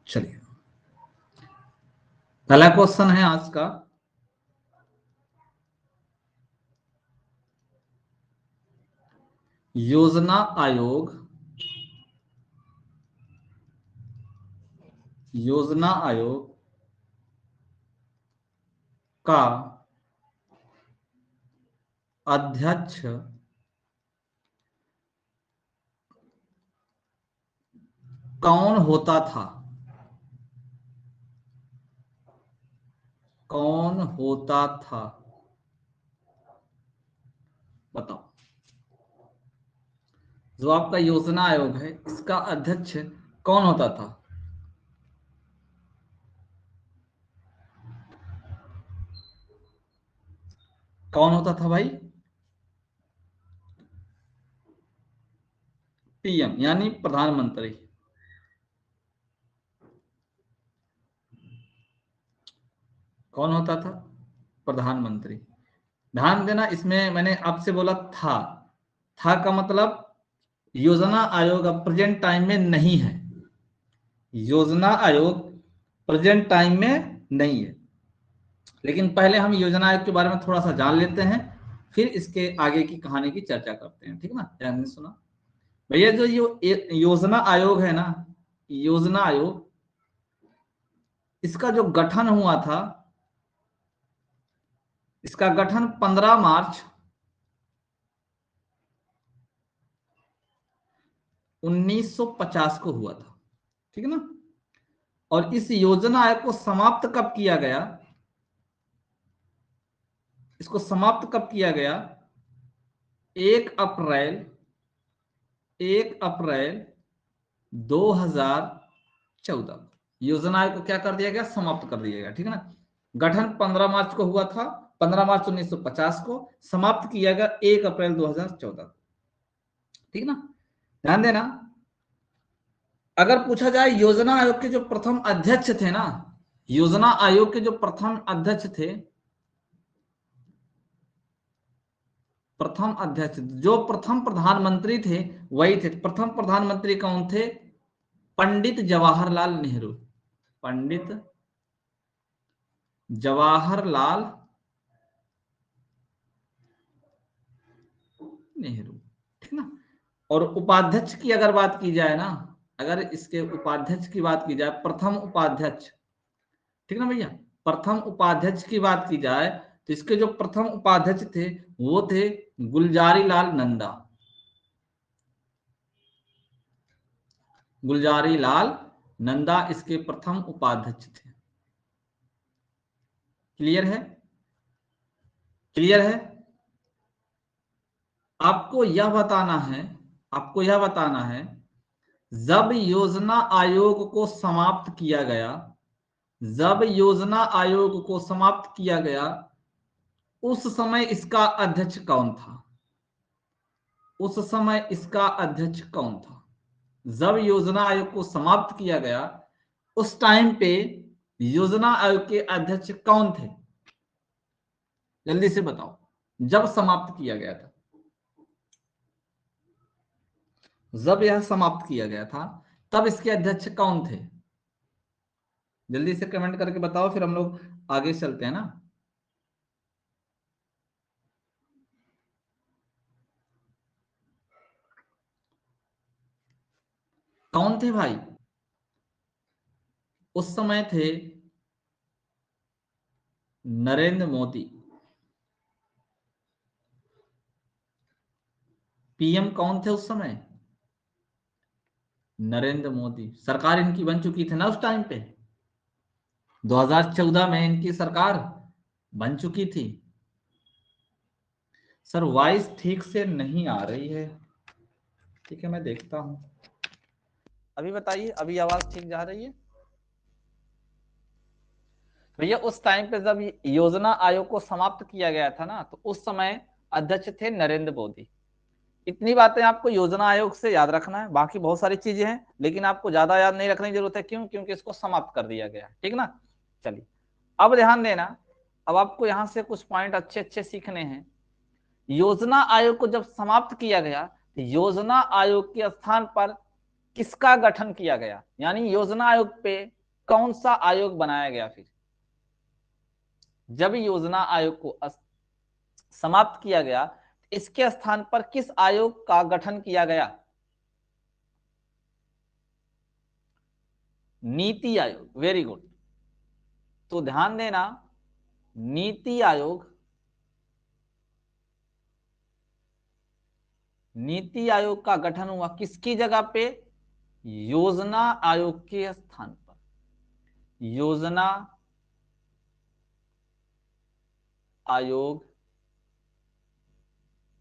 चलिए, पहला क्वेश्चन है आज का, योजना आयोग का अध्यक्ष कौन होता था? कौन होता था? बताओ। जो आपका योजना आयोग है, इसका अध्यक्ष कौन होता था? कौन होता था भाई? पीएम यानी प्रधानमंत्री। कौन होता था? प्रधानमंत्री। ध्यान देना, इसमें मैंने आपसे बोला था का मतलब योजना आयोग अब प्रेजेंट टाइम में नहीं है। योजना आयोग प्रेजेंट टाइम में नहीं है, लेकिन पहले हम योजना आयोग के बारे में थोड़ा सा जान लेते हैं, फिर इसके आगे की कहानी की चर्चा करते हैं। ठीक ना? ध्यान से सुना भैया। जो योजना आयोग है ना, योजना आयोग, इसका जो गठन हुआ था, इसका गठन 15 मार्च 1950 को हुआ था। ठीक है ना? और इस योजना आयोग को समाप्त कब किया गया? इसको समाप्त कब किया गया? 1 अप्रैल 2014 योजना आयोग को क्या कर दिया गया? समाप्त कर दिया गया। ठीक है ना? गठन 15 मार्च को हुआ था, 15 मार्च 1950 को, समाप्त किया गया 1 अप्रैल 2014। ठीक ना? ध्यान देना, अगर पूछा जाए योजना आयोग के जो प्रथम अध्यक्ष थे ना, योजना आयोग के जो प्रथम अध्यक्ष थे, जो प्रथम प्रधानमंत्री थे वही थे। प्रथम प्रधानमंत्री कौन थे? पंडित जवाहरलाल नेहरू। पंडित जवाहरलाल नेहरू। ठीक ना? और उपाध्यक्ष की अगर बात की जाए ना, अगर इसके उपाध्यक्ष की बात की जाए, प्रथम उपाध्यक्ष, ठीक ना भैया, प्रथम उपाध्यक्ष की बात की जाए तो इसके जो प्रथम उपाध्यक्ष थे वो थे गुलजारी लाल नंदा। गुलजारी लाल नंदा इसके प्रथम उपाध्यक्ष थे। क्लियर है? क्लियर है? आपको यह बताना है जब योजना आयोग को समाप्त किया गया, जब योजना आयोग को समाप्त किया गया, उस समय इसका अध्यक्ष कौन था? उस समय इसका अध्यक्ष कौन था? जब योजना आयोग को समाप्त किया गया, उस टाइम पे योजना आयोग के अध्यक्ष कौन थे? जल्दी से बताओ। जब समाप्त किया गया था, जब यह समाप्त किया गया था, तब इसके अध्यक्ष कौन थे? जल्दी से कमेंट करके बताओ, फिर हम लोग आगे चलते हैं ना। कौन थे भाई? उस समय थे नरेंद्र मोदी। पीएम कौन थे उस समय? नरेंद्र मोदी। सरकार इनकी बन चुकी थी ना उस टाइम पे, 2014 में इनकी सरकार बन चुकी थी। सर वॉइस ठीक से नहीं आ रही है। ठीक है, मैं देखता हूं। अभी बताइए, अभी आवाज ठीक जा रही है? भैया उस टाइम पे जब योजना आयोग को समाप्त किया गया था ना, तो उस समय अध्यक्ष थे नरेंद्र मोदी। इतनी बातें आपको योजना आयोग से याद रखना है, बाकी बहुत सारी चीजें हैं लेकिन आपको ज्यादा याद नहीं रखने की जरूरत है। क्यों? क्योंकि इसको समाप्त कर दिया गया। ठीक ना? चलिए, अब ध्यान देना, अब आपको यहां से कुछ पॉइंट अच्छे अच्छे सीखने हैं। योजना आयोग को जब समाप्त किया गया, तो योजना आयोग के स्थान पर किसका गठन किया गया? यानी योजना आयोग पे कौन सा आयोग बनाया गया फिर? जब योजना आयोग को समाप्त किया गया, इसके स्थान पर किस आयोग का गठन किया गया? नीति आयोग। Very good. तो ध्यान देना, नीति आयोग, नीति आयोग का गठन हुआ किसकी जगह पे? योजना आयोग के स्थान पर। योजना आयोग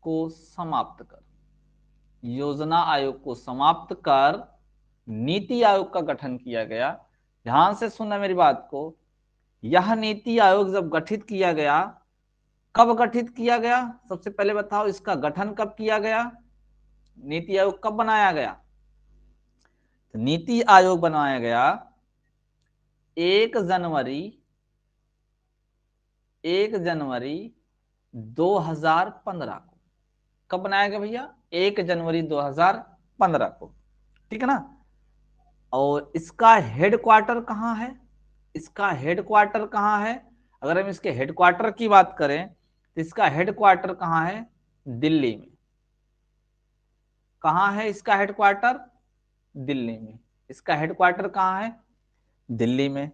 को समाप्त कर, योजना आयोग को समाप्त कर नीति आयोग का गठन किया गया। ध्यान से सुनना मेरी बात को। यह नीति आयोग जब गठित किया गया, कब गठित किया गया? सबसे पहले बताओ, इसका गठन कब किया गया? नीति आयोग कब बनाया गया? तो नीति आयोग बनाया गया 1 जनवरी 2015 को। कब बनाया गया भैया? 1 जनवरी 2015 को। ठीक है ना? और इसका हेडक्वार्टर कहाँ है? इसका हेडक्वार्टर कहाँ है? अगर हम इसके हेडक्वार्टर की बात करें तो इसका हेडक्वार्टर कहाँ है? दिल्ली में। कहाँ है इसका हेडक्वार्टर? दिल्ली में। इसका हेडक्वार्टर कहाँ है? दिल्ली में।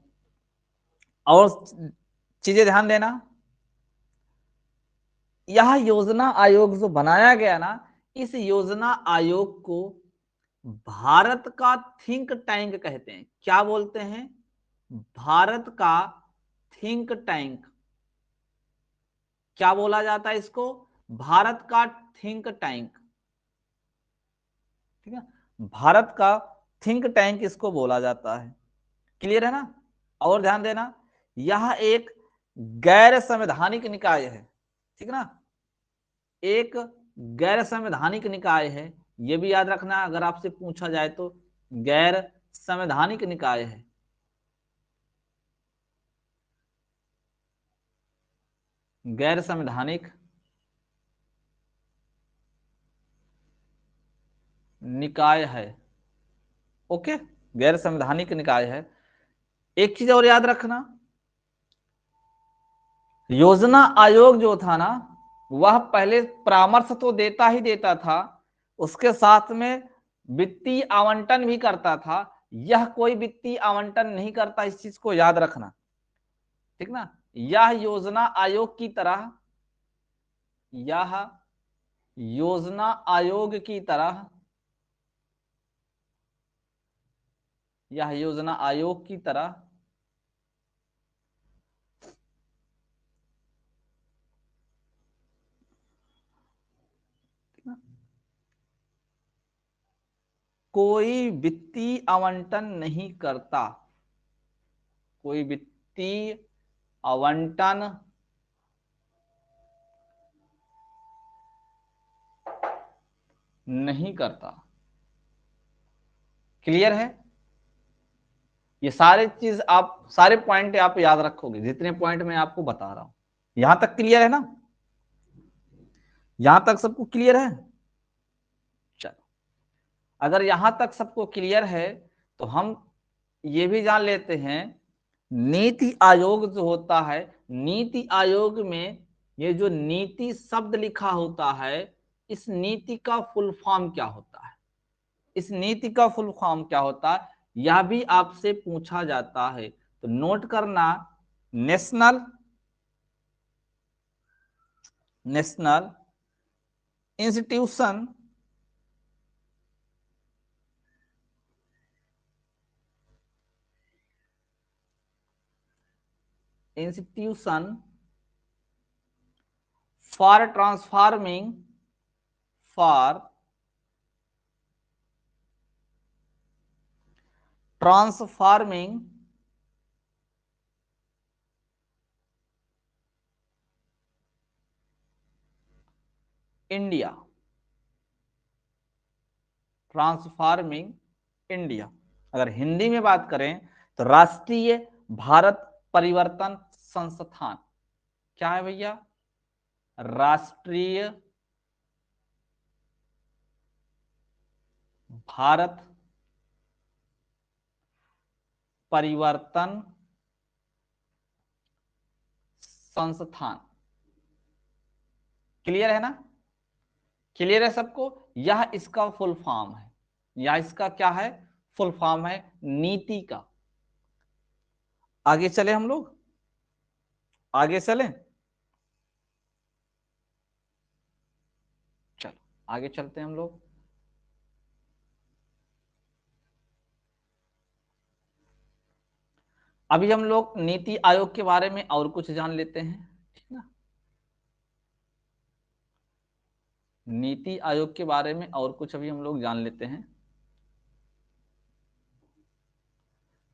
और चीजें ध्यान देना, यह योजना आयोग जो बनाया गया ना, इस योजना आयोग को भारत का थिंक टैंक कहते हैं। क्या बोलते हैं? भारत का थिंक टैंक। क्या बोला जाता है इसको? भारत का थिंक टैंक। ठीक है, भारत का थिंक टैंक इसको बोला जाता है। क्लियर है ना? और ध्यान देना, यह एक गैर संवैधानिक निकाय है। ठीक है ना? एक गैर संवैधानिक निकाय है, यह भी याद रखना अगर आपसे पूछा जाए तो। गैर संवैधानिक निकाय है। गैर संवैधानिक निकाय है। ओके, गैर संवैधानिक निकाय है। एक चीज और याद रखना, योजना आयोग जो था ना, वह पहले परामर्श तो देता ही देता था, उसके साथ में वित्तीय आवंटन भी करता था। यह कोई वित्तीय आवंटन नहीं करता, इस चीज को याद रखना। ठीक ना? यह योजना आयोग की तरह, यह योजना आयोग की तरह, यह योजना आयोग की तरह कोई वित्तीय आवंटन नहीं करता। कोई वित्तीय आवंटन नहीं करता। क्लियर है? ये सारे चीज आप, सारे पॉइंट आप याद रखोगे, जितने पॉइंट मैं आपको बता रहा हूं। यहां तक क्लियर है ना? यहां तक सबको क्लियर है? चलो, अगर यहां तक सबको क्लियर है तो हम ये भी जान लेते हैं, नीति आयोग जो होता है, नीति आयोग में ये जो नीति शब्द लिखा होता है, इस नीति का फुल फॉर्म क्या होता है? इस नीति का फुल फॉर्म क्या होता है, यह भी आपसे पूछा जाता है। तो नोट करना, national national institution institution for transforming, for transforming India, transforming India. अगर हिंदी में बात करें तो राष्ट्रीय भारत परिवर्तन संस्थान। क्या है भैया? राष्ट्रीय भारत परिवर्तन संस्थान। क्लियर है ना? क्लियर है सबको? यह इसका फुल फॉर्म है, या इसका क्या है? फुल फॉर्म है नीति का। आगे चले हम लोग, आगे चले, चलो आगे चलते हैं हम लोग। अभी हम लोग नीति आयोग के बारे में और कुछ जान लेते हैं, ठीक ना? नीति आयोग के बारे में और कुछ अभी हम लोग जान लेते हैं।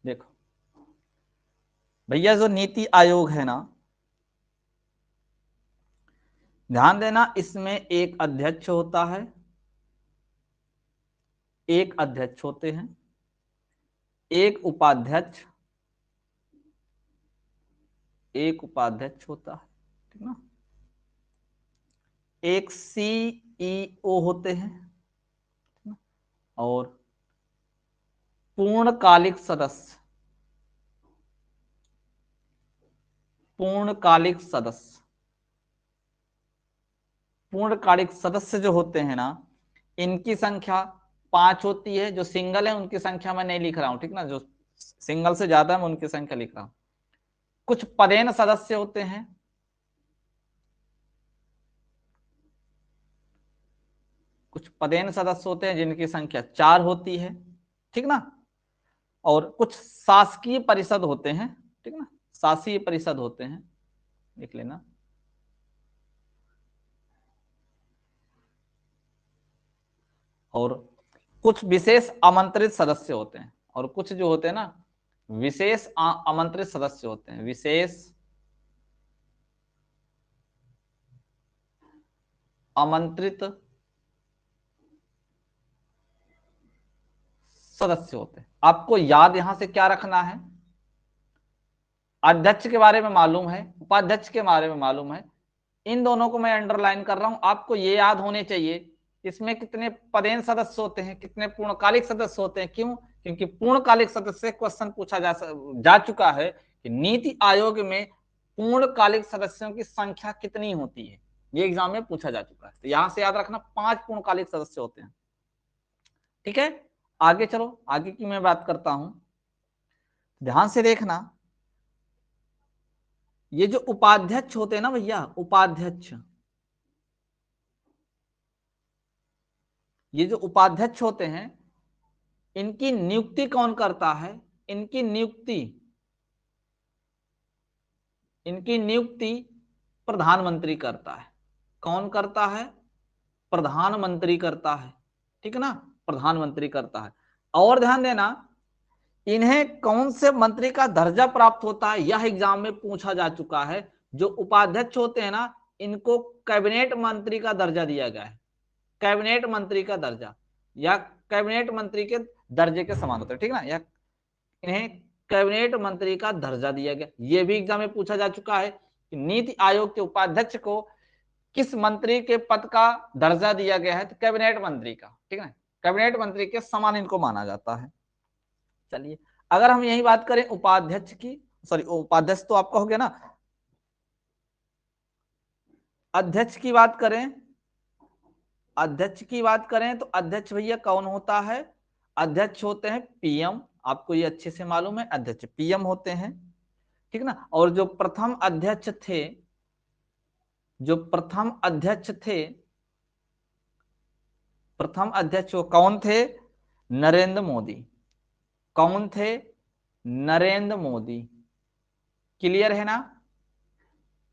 देखो भैया, जो नीति आयोग है ना, ध्यान देना, इसमें एक अध्यक्ष होता है, एक अध्यक्ष होते हैं, एक उपाध्यक्ष, एक उपाध्यक्ष होता है, ठीक ना? एक सीईओ होते हैं, और पूर्णकालिक सदस्य, पूर्णकालिक सदस्य, पूर्णकालिक सदस्य जो होते हैं ना, इनकी संख्या 5 होती है। जो सिंगल है उनकी संख्या मैं नहीं लिख रहा हूं, ठीक ना? जो सिंगल से ज्यादा है मैं उनकी संख्या लिख रहा हूं। कुछ पदेन सदस्य होते हैं, कुछ पदेन सदस्य होते हैं जिनकी संख्या 4 होती है, ठीक ना? और कुछ शासकीय परिषद होते हैं, ठीक ना? शासकीय परिषद होते हैं, लिख लेना। और कुछ विशेष आमंत्रित सदस्य होते हैं, और कुछ जो होते हैं ना विशेष आमंत्रित सदस्य होते हैं, विशेष आमंत्रित सदस्य होते हैं। आपको याद यहां से क्या रखना है? अध्यक्ष के बारे में मालूम है, उपाध्यक्ष के बारे में मालूम है, इन दोनों को मैं अंडरलाइन कर रहा हूं। आपको ये याद होने चाहिए इसमें कितने पदेन सदस्य होते हैं, कितने पूर्णकालिक सदस्य होते हैं। क्यों? क्योंकि पूर्णकालिक सदस्य से क्वेश्चन पूछा जा चुका है कि नीति आयोग में पूर्णकालिक सदस्यों की संख्या कितनी होती है, ये एग्जाम में पूछा जा चुका है। तो यहां से याद रखना 5 पूर्णकालिक सदस्य होते हैं, ठीक है? आगे चलो, आगे की मैं बात करता हूं, ध्यान से देखना। ये जो उपाध्यक्ष होते हैं ना भैया, उपाध्यक्ष, ये जो उपाध्यक्ष होते हैं इनकी नियुक्ति कौन करता है? इनकी नियुक्ति, इनकी नियुक्ति प्रधानमंत्री करता है। कौन करता है? प्रधानमंत्री करता है, ठीक है ना? प्रधानमंत्री करता है। और ध्यान देना, इन्हें कौन से मंत्री का दर्जा प्राप्त होता है, यह एग्जाम में पूछा जा चुका है। जो उपाध्यक्ष होते हैं ना, इनको कैबिनेट मंत्री का दर्जा दिया गया है, कैबिनेट मंत्री का दर्जा, या कैबिनेट मंत्री के दर्जे के समान होता है, ठीक ना? या इन्हें कैबिनेट मंत्री का दर्जा दिया गया। यह भी एग्जाम में पूछा जा चुका है कि नीति आयोग के उपाध्यक्ष को किस मंत्री के पद का दर्जा दिया गया है? तो कैबिनेट मंत्री का, ठीक है? कैबिनेट मंत्री के समान इनको माना जाता है। चलिए, अगर हम यही बात करें उपाध्यक्ष की, सॉरी उपाध्यक्ष तो आपका हो गया ना, अध्यक्ष की बात करें, अध्यक्ष की बात करें तो अध्यक्ष भैया कौन होता है? अध्यक्ष होते हैं पीएम, आपको ये अच्छे से मालूम है, अध्यक्ष पीएम होते हैं, ठीक ना? और जो प्रथम अध्यक्ष थे, जो प्रथम अध्यक्ष थे, प्रथम अध्यक्ष वो कौन थे? नरेंद्र मोदी। कौन थे? नरेंद्र मोदी। क्लियर है ना?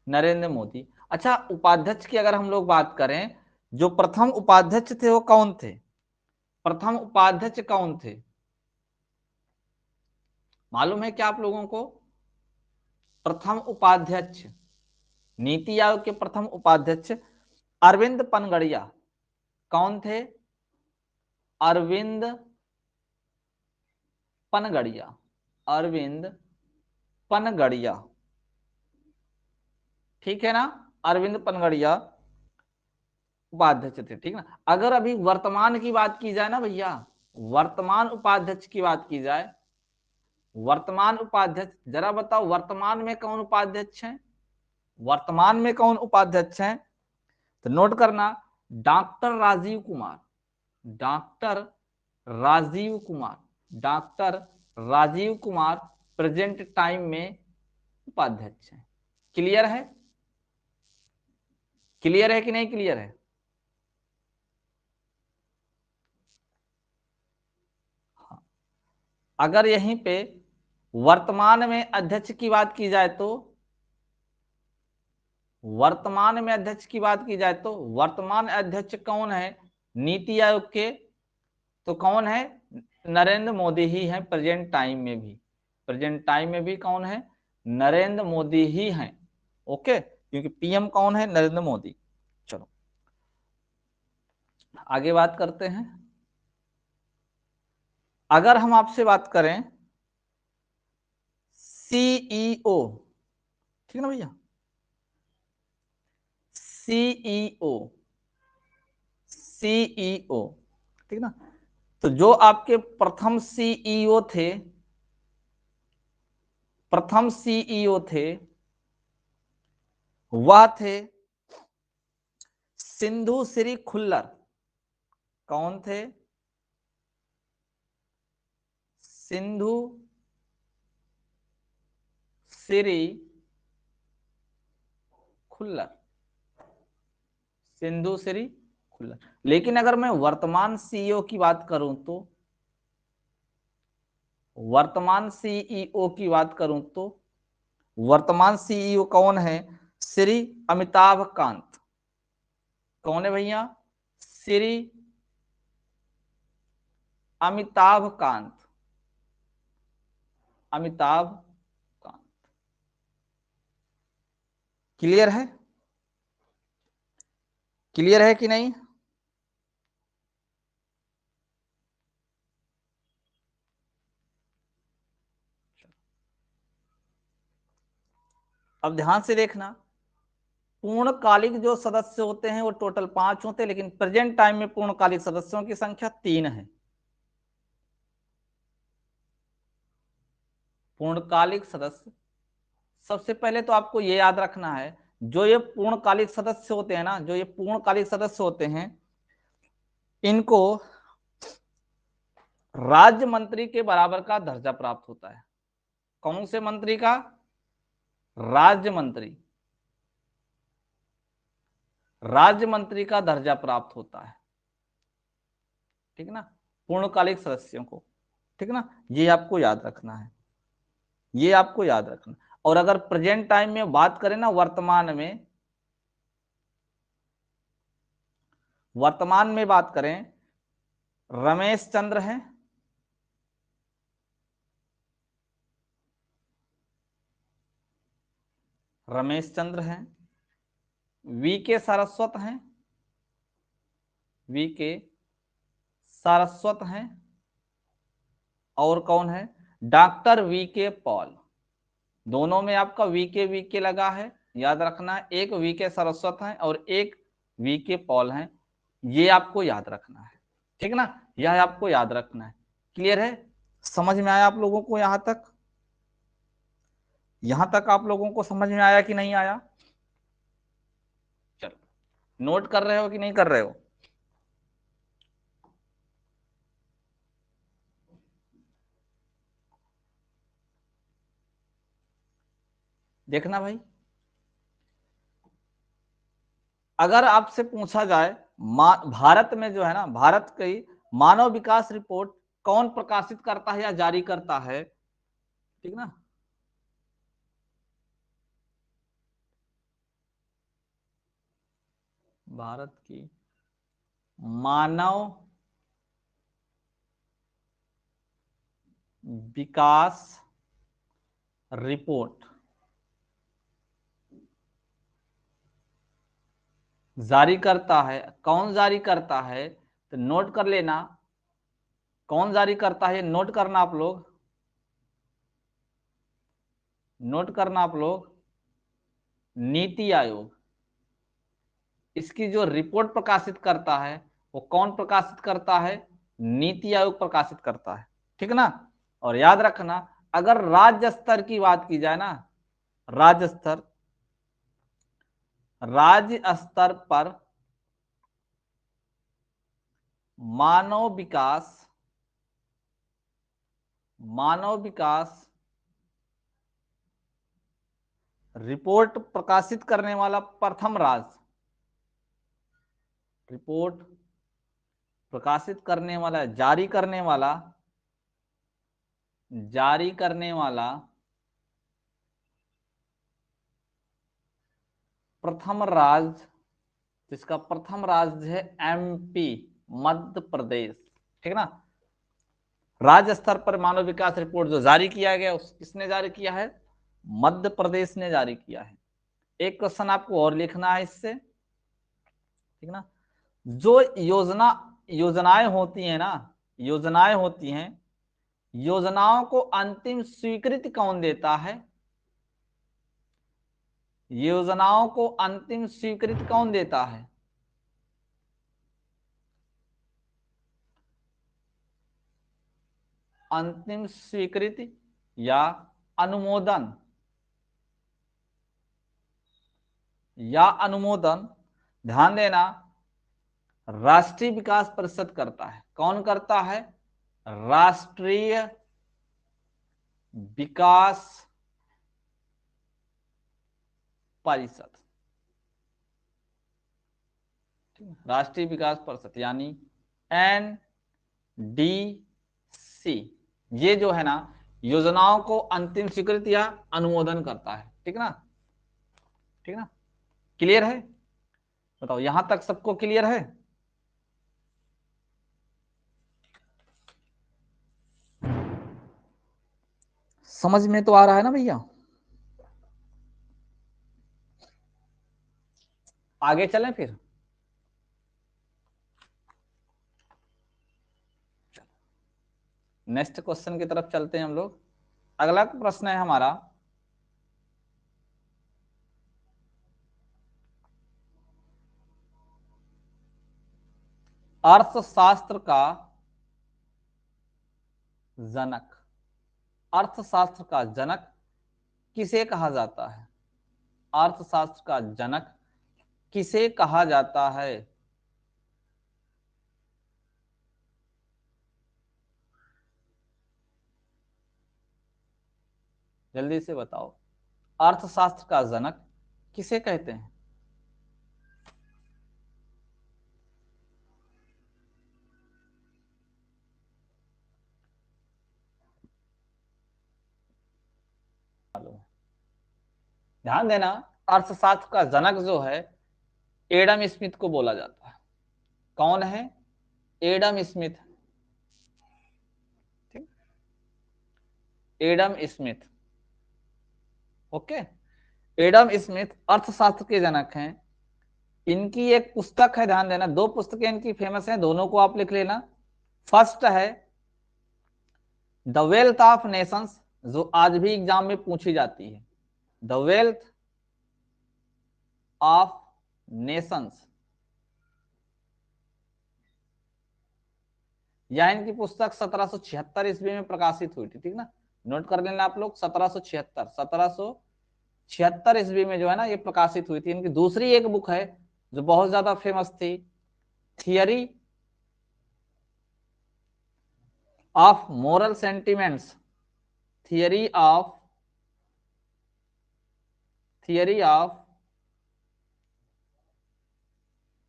नरेंद्र मोदी। अच्छा, उपाध्यक्ष की अगर हम लोग बात करें, जो प्रथम उपाध्यक्ष थे वो कौन थे? प्रथम उपाध्यक्ष कौन थे? मालूम है क्या आप लोगों को? प्रथम उपाध्यक्ष, नीति आयोग के प्रथम उपाध्यक्ष अरविंद पनगड़िया। कौन थे? अरविंद पनगड़िया, अरविंद पनगड़िया, ठीक है ना? अरविंद पनगड़िया उपाध्यक्ष थे, ठीक ना? अगर अभी वर्तमान की बात की जाए ना भैया, वर्तमान उपाध्यक्ष की बात की जाए, वर्तमान उपाध्यक्ष, जरा बताओ वर्तमान में कौन उपाध्यक्ष है, वर्तमान में कौन उपाध्यक्ष है? तो नोट करना, doctor Rajeev Kumar, doctor Rajeev Kumar, doctor Rajeev Kumar present time में उपाध्यक्ष है। क्लियर है? क्लियर है कि नहीं क्लियर है? हाँ। अगर यहीं पे वर्तमान में अध्यक्ष की बात की जाए तो, वर्तमान में अध्यक्ष की बात की जाए तो वर्तमान अध्यक्ष कौन है नीति आयोग के? तो कौन है? नरेंद्र मोदी ही है प्रेजेंट टाइम में भी, प्रेजेंट टाइम में भी कौन है? नरेंद्र मोदी ही हैं। ओके, क्योंकि पीएम कौन है? नरेंद्र मोदी। चलो आगे बात करते हैं। अगर हम आपसे बात करें सीईओ, ठीक है ना भैया, सीईओ, सीईओ, ठीक ना, तो जो आपके प्रथम सीईओ थे, प्रथम सीईओ थे वह थे सिंधु श्री खुल्लर। कौन थे? सिंधु श्री खुल्लर, सिंधु श्री खुल्लर। लेकिन अगर मैं वर्तमान सीईओ की बात करूं तो, वर्तमान सीईओ की बात करूं तो वर्तमान सीईओ कौन है? श्री अमिताभ कांत। कौन है भैया? श्री अमिताभ कांत, अमिताभ कांत। क्लियर है? क्लियर है कि नहीं? अब ध्यान से देखना, पूर्णकालिक जो सदस्य होते हैं वो टोटल 5 होते हैं, लेकिन प्रेजेंट टाइम में पूर्णकालिक सदस्यों की संख्या 3 है। पूर्णकालिक सदस्य, सबसे पहले तो आपको ये याद रखना है, जो ये पूर्णकालिक सदस्य होते हैं ना, जो ये पूर्णकालिक सदस्य होते हैं, इनको राज्य मंत्री के बराबर का दर्जा प्राप्त होता है। कौन से मंत्री का? राज्य मंत्री, राज्य मंत्री का दर्जा प्राप्त होता है, ठीक है ना, पूर्णकालिक सदस्यों को, ठीक है ना, ये आपको याद रखना है, ये आपको याद रखना। और अगर प्रेजेंट टाइम में बात करें ना, वर्तमान में, वर्तमान में बात करें, रमेश चंद्र हैं, रमेश चंद्र हैं, वी के सारस्वत हैं, वी के सारस्वत हैं, और कौन है? डॉक्टर वी के पॉल। दोनों में आपका वी के लगा है, याद रखना, एक वी के सारस्वत हैं और एक वी के पॉल हैं, ये आपको याद रखना है, ठीक है ना, यह आपको याद रखना है। क्लियर है? समझ में आया आप लोगों को? यहां तक, यहां तक आप लोगों को समझ में आया कि नहीं आया? चलो, नोट कर रहे हो कि नहीं कर रहे हो? देखना भाई, अगर आपसे पूछा जाए भारत में जो है ना, भारत की मानव विकास रिपोर्ट कौन प्रकाशित करता है या जारी करता है, ठीक ना, भारत की मानव विकास रिपोर्ट जारी करता है, कौन जारी करता है? तो नोट कर लेना, कौन जारी करता है, नोट करना आप लोग, नोट करना आप लोग, नीति आयोग। इसकी जो रिपोर्ट प्रकाशित करता है वो कौन प्रकाशित करता है? नीति आयोग प्रकाशित करता है, ठीक है ना। और याद रखना, अगर राज्य स्तर की बात की जाए ना, राज्य स्तर पर मानव विकास रिपोर्ट प्रकाशित करने वाला प्रथम राज्य, रिपोर्ट प्रकाशित करने वाला, जारी करने वाला प्रथम राज्य, जिसका प्रथम राज्य है एमपी, मध्य प्रदेश। ठीक ना। राज्य स्तर पर मानव विकास रिपोर्ट जो जारी किया गया, किसने जारी किया है? मध्य प्रदेश ने जारी किया है। एक क्वेश्चन आपको और लिखना है इससे, ठीक ना। जो योजनाएं होती हैं ना, योजनाओं को अंतिम स्वीकृति कौन देता है? योजनाओं को अंतिम स्वीकृति कौन देता है? अंतिम स्वीकृति या अनुमोदन, ध्यान देना, राष्ट्रीय विकास परिषद करता है। कौन करता है? राष्ट्रीय विकास परिषद, राष्ट्रीय विकास परिषद यानी NDC। ये जो है ना, योजनाओं को अंतिम स्वीकृति या अनुमोदन करता है। ठीक ना, ठीक ना। क्लियर है? बताओ, यहां तक सबको क्लियर है? समझ में तो आ रहा है ना भैया? आगे चलें फिर। नेक्स्ट क्वेश्चन की तरफ चलते हैं हम लोग। अगला प्रश्न है हमारा, अर्थशास्त्र का जनक, अर्थशास्त्र का जनक किसे कहा जाता है? अर्थशास्त्र का जनक किसे कहा जाता है? जल्दी से बताओ, अर्थशास्त्र का जनक किसे कहते हैं? ध्यान देना, अर्थशास्त्र का जनक जो है एडम स्मिथ को बोला जाता है। कौन है? Adam Smith. ठीक, Adam Smith. Okay, Adam Smith अर्थशास्त्र के जनक हैं। इनकी एक पुस्तक है, ध्यान देना, दो पुस्तकें इनकी फेमस हैं, दोनों को आप लिख लेना। फर्स्ट है द वेल्थ ऑफ नेशंस, जो आज भी एग्जाम में पूछी जाती है, द वेल्थ ऑफ नेशंस। यह इनकी पुस्तक 1776 ईस्वी में प्रकाशित हुई थी। ठीक ना, नोट कर लेना आप लोग, 1776 ईस्वी में जो है ना ये प्रकाशित हुई थी। इनकी दूसरी एक बुक है जो बहुत ज्यादा फेमस थी, theory of moral sentiments, theory of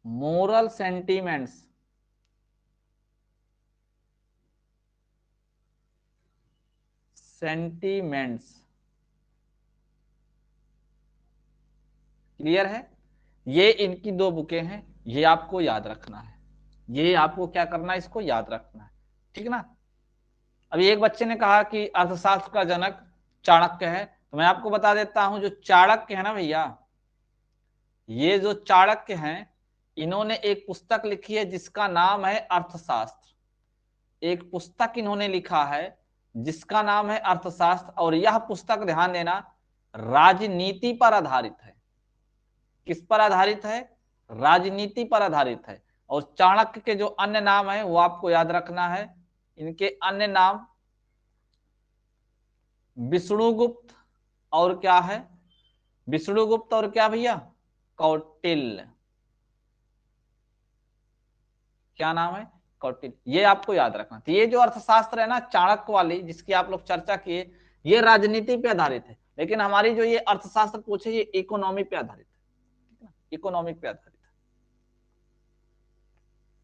moral sentiments. Clear है? ये इनकी दो बुकें हैं, ये आपको याद रखना है। ये आपको क्या करना है? इसको याद रखना है। ठीक ना। अभी एक बच्चे ने कहा कि अर्थशास्त्र का जनक चाणक्य है, तो मैं आपको बता देता हूं, जो चाणक्य है ना भैया, ये जो चाणक्य हैं, इन्होंने एक पुस्तक लिखी है जिसका नाम है अर्थशास्त्र। एक पुस्तक इन्होंने लिखा है जिसका नाम है अर्थशास्त्र, और यह पुस्तक, ध्यान देना, राजनीति पर आधारित है। किस पर आधारित है? राजनीति पर आधारित है। और चाणक्य के जो अन्य नाम है वो आपको याद रखना है। इनके अन्य नाम विष्णुगुप्त और क्या है, विष्णुगुप्त और क्या भैया, कौटिल्य। क्या नाम है, कौटिल्य। ये आपको याद रखना। तो ये जो अर्थशास्त्र है ना चाणक्य वाली जिसकी आप लोग चर्चा किए, ये राजनीति पे आधारित है, लेकिन हमारी जो ये अर्थशास्त्र पूछे ये इकोनॉमी पे आधारित है, इकोनॉमिक पे आधारित है,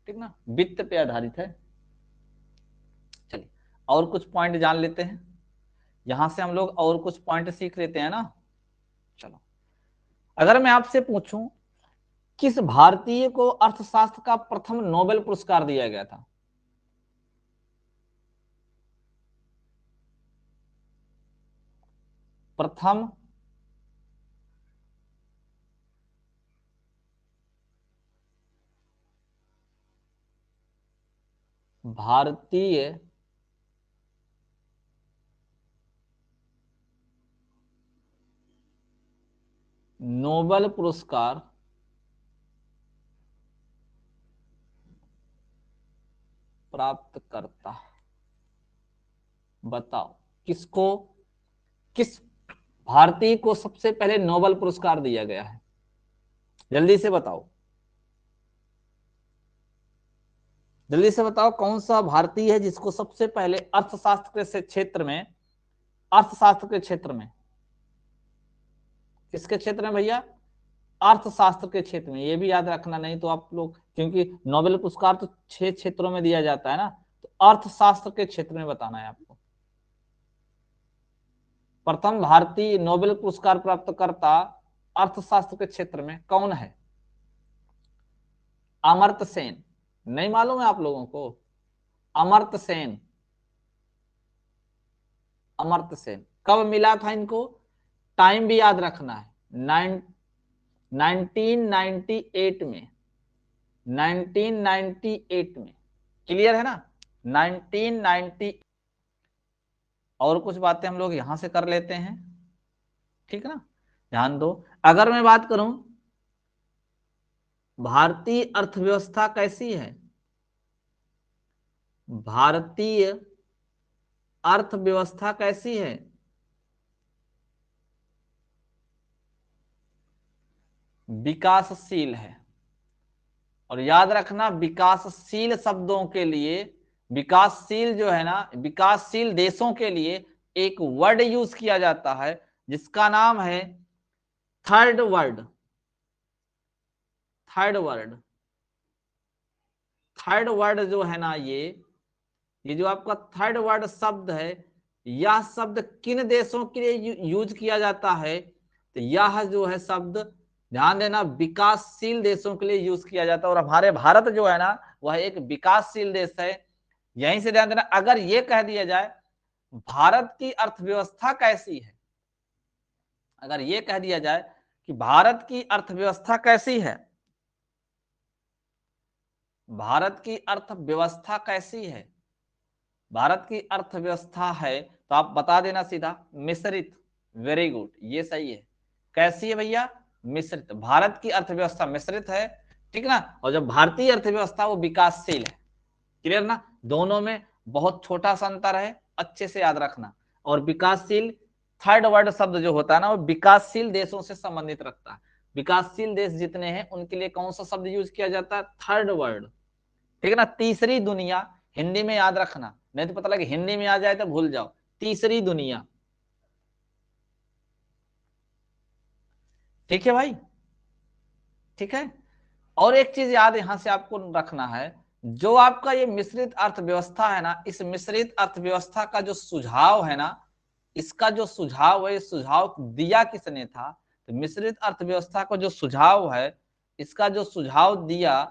ठीक ना, वित्त पे आधारित है। चलिए और कुछ पॉइंट जान लेते हैं, यहां से हम लोग और कुछ पॉइंट सीख लेते हैं ना। चलो अगर मैं आपसे पूछूं किस भारतीय को अर्थशास्त्र का प्रथम नोबेल पुरस्कार दिया गया था, प्रथम भारतीय नोबेल पुरस्कार प्राप्त करता, बताओ किसको, किस भारतीय को सबसे पहले नोबेल पुरस्कार दिया गया है, जल्दी से बताओ, जल्दी से बताओ कौन सा भारतीय है जिसको सबसे पहले अर्थशास्त्र के क्षेत्र में, अर्थशास्त्र के क्षेत्र में, किसके क्षेत्र में भैया, अर्थशास्त्र के क्षेत्र में। ये भी याद रखना, नहीं तो आप लोग, क्योंकि नोबेल पुरस्कार तो 6 क्षेत्रों में दिया जाता है ना, तो अर्थशास्त्र के क्षेत्र में बताना है आपको। प्रथम भारतीय नोबेल पुरस्कार प्राप्त करता अर्थशास्त्र के क्षेत्र में कौन है, अमर्त्य सेन। नहीं मालूम है आप लोगों को, अमर्त्य सेन, अमर्त्य सेन। कब मिला था इनको, टाइम भी याद रखना है, 1998 में, 1998 में, क्लियर है ना, 1990। और कुछ बातें हम लोग यहां से कर लेते हैं, ठीक है ना, ध्यान दो। अगर मैं बात करूं भारतीय अर्थव्यवस्था कैसी है, भारतीय अर्थव्यवस्था कैसी है, विकासशील है। और याद रखना विकासशील शब्दों के लिए, विकासशील जो है ना, विकासशील देशों के लिए एक वर्ड यूज किया जाता है जिसका नाम है third world, third world, third world जो है ना, ये जो आपका थर्ड वर्ल्ड शब्द है, यह शब्द किन देशों के लिए यूज किया जाता है, तो यह जो है शब्द ध्यान देना विकासशील देशों के लिए यूज किया जाता है। और हमारे भारत जो है ना वह एक विकासशील देश है। यहीं से ध्यान देना, अगर ये कह दिया जाए भारत की अर्थव्यवस्था कैसी है, अगर ये कह दिया जाए कि भारत की अर्थव्यवस्था कैसी है, भारत की अर्थव्यवस्था कैसी है, भारत की अर्थव्यवस्था है, तो आप बता देना सीधा मिश्रित। वेरी गुड, ये सही है। कैसी है भैया, मिश्रित। भारत की अर्थव्यवस्था मिश्रित है, ठीक ना। और जब भारतीय अर्थव्यवस्था वो विकासशील है, क्लियर ना, दोनों में बहुत छोटा सा अंतर है, अच्छे से याद रखना। और विकासशील थर्ड वर्ल्ड शब्द जो होता है ना वो विकासशील देशों से संबंधित रखता है। विकासशील देश जितने हैं उनके लिए कौन सा शब्द यूज किया जाता है, थर्ड वर्ल्ड, ठीक है ना। तीसरी दुनिया हिंदी में याद रखना, नहीं तो पता लगे हिंदी में आ जाए तो भूल जाओ, तीसरी दुनिया, ठीक है भाई, ठीक है। और एक चीज याद यहां से आपको रखना है, जो आपका ये मिश्रित अर्थव्यवस्था है ना, इस मिश्रित अर्थव्यवस्था का जो सुझाव है ना, इसका जो सुझाव है, सुझाव दिया किसने था, तो मिश्रित अर्थव्यवस्था का जो सुझाव है, इसका जो सुझाव दिया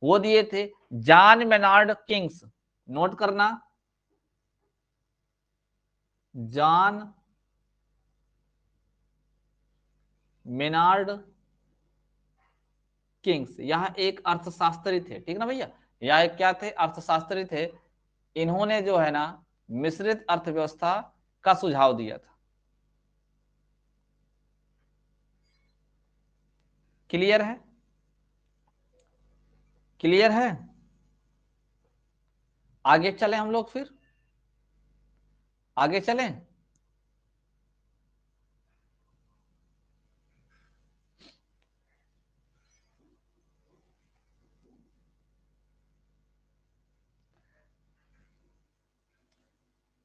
वो दिए थे जॉन मेनार्ड किंग्स। नोट करना, जॉन मेनार्ड किंग्स। यह एक अर्थशास्त्री थे, ठीक ना भैया, यह एक क्या थे, अर्थशास्त्री थे। इन्होंने जो है ना मिश्रित अर्थव्यवस्था का सुझाव दिया था। क्लियर है, क्लियर है। आगे चले हम लोग, फिर आगे चलें।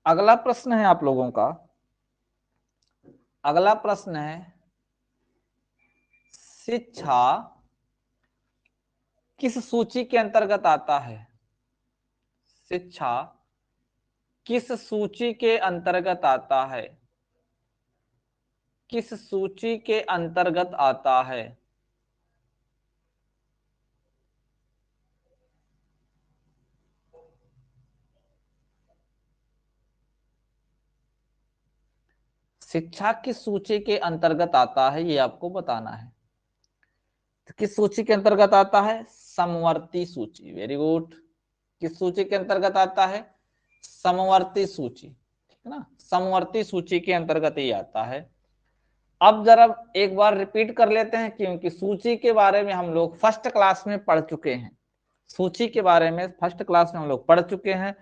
अगला प्रश्न है आप लोगों का, अगला प्रश्न है शिक्षा किस सूची के अंतर्गत आता है? शिक्षा किस सूची के अंतर्गत आता है? किस सूची के अंतर्गत आता है? शिक्षा किस सूची के अंतर्गत आता है ये आपको बताना है। तो किस सूची के अंतर्गत आता है? समवर्ती सूची। Very good. किस सूची के अंतर्गत आता है? समवर्ती सूची, ठीक है ना, समवर्ती सूची के अंतर्गत ही आता है। अब जरा एक बार रिपीट कर लेते हैं, क्योंकि सूची के बारे में हम लोग फर्स्ट क्लास में पढ़ चुके हैं। सूची के बारे में फर्स्ट क्लास में हम लोग पढ़ चुके हैं।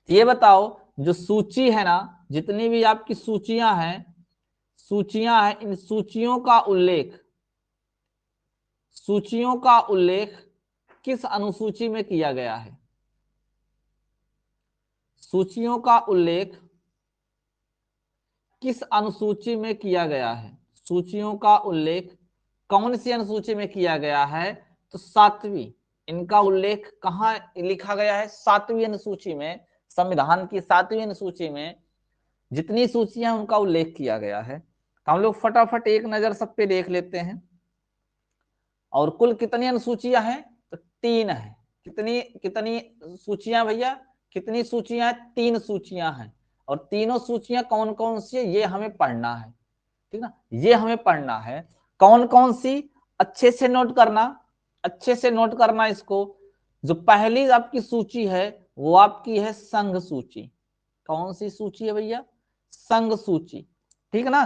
ये बताओ, जो सूची है ना, जितनी भी आपकी सूचियां हैं, इन सूचियों का उल्लेख, सूचियों का उल्लेख किस अनुसूची में किया गया है? सूचियों का उल्लेख किस अनुसूची में किया गया है? सूचियों का उल्लेख कौन सी अनुसूची में किया गया है? तो 7वीं। इनका उल्लेख कहाँ लिखा गया है? 7वीं अनुसूची में। संविधान की 7वीं अनुसूची में जितनी सूचियां उनका उल्लेख किया गया है। तो हम लोग फटाफट एक नजर सब पे देख लेते हैं। और कुल कितनी अनुसूचियां हैं? तो 3 है। कितनी कितनी सूचियां भैया? कितनी सूचियां? 3 सूचियां हैं। और तीनों सूचियां कौन कौन सी है ये हमें पढ़ना है, ठीक ना, ये हमें पढ़ना है। कौन कौन सी? अच्छे से नोट करना, अच्छे से नोट करना इसको। जो पहली आपकी सूची है वो आपकी है संघ सूची। कौन सी सूची है भैया? संघ सूची, ठीक है ना।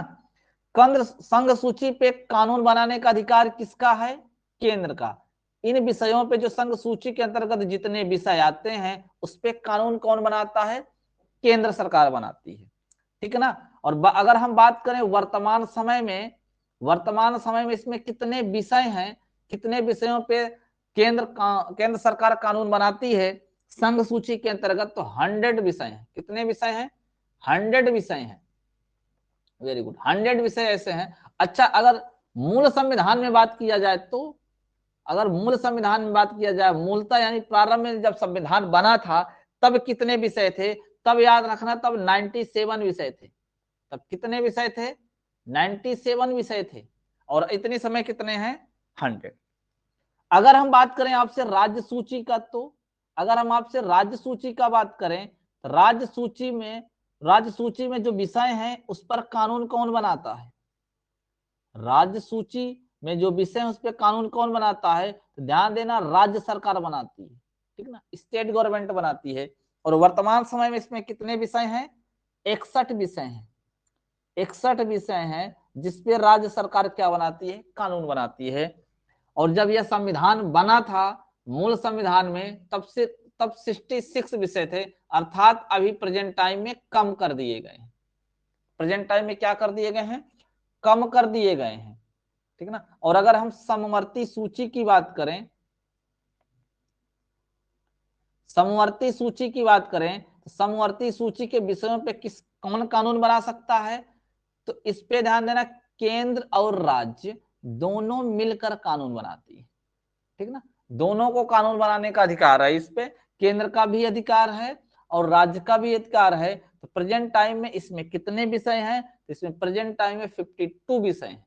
केंद्र संघ सूची पे कानून बनाने का अधिकार किसका है? केंद्र का। इन विषयों पे जो संघ सूची के अंतर्गत जितने विषय आते हैं उस पे कानून कौन बनाता है? केंद्र सरकार बनाती है, ठीक है ना। और अगर हम बात करें वर्तमान समय में, वर्तमान समय में इसमें कितने विषय हैं, कितने विषयों पे केंद्र सरकार कानून बनाती है संघ सूची के अंतर्गत? तो 100 विषय हैं। कितने विषय हैं? 100 विषय हैं। वेरी गुड, 100 विषय ऐसे हैं। अच्छा, अगर मूल संविधान में बात किया जाए तो, अगर मूल संविधान में बात किया जाए, मूलतः यानी प्रारंभ में जब संविधान बना था तब कितने विषय थे? तब याद रखना, तब 97 विषय थे। तब कितने विषय थे? 97 विषय थे। और इतने समय कितने हैं? 100। अगर हम बात करें आपसे राज्य सूची का, तो अगर हम आपसे राज्य सूची का बात करें तो राज्य सूची में जो विषय हैं उस पर कानून कौन बनाता है? राज्य सूची में जो विषय है उस पर कानून कौन बनाता है? तो ध्यान देना, राज्य सरकार बनाती है, ठीक ना, स्टेट गवर्नमेंट बनाती है। और वर्तमान समय में इसमें कितने विषय हैं? 61 विषय हैं। 61 विषय हैं जिसपे राज्य सरकार क्या बनाती है? कानून बनाती है। और जब यह संविधान बना था मूल संविधान में, तब 66 विषय थे, अर्थात अभी प्रेजेंट टाइम में कम कर दिए गए हैं। प्रेजेंट टाइम में क्या कर दिए गए हैं? कम कर दिए गए हैं, ठीक ना। और अगर हम समवर्ती सूची की बात करें, समवर्ती सूची की बात करें तो समवर्ती सूची के विषयों पे कौन कानून बना सकता है? तो इस पे ध्यान देना, केंद्र और राज्य दोनों मिलकर कानून बनाती है, ठीक ना। दोनों को कानून बनाने का अधिकार है इस पे। केंद्र का भी अधिकार है और राज्य का भी अधिकार है। तो प्रेजेंट टाइम में इसमें कितने विषय हैं? तो इसमें प्रेजेंट टाइम में 52 विषय हैं।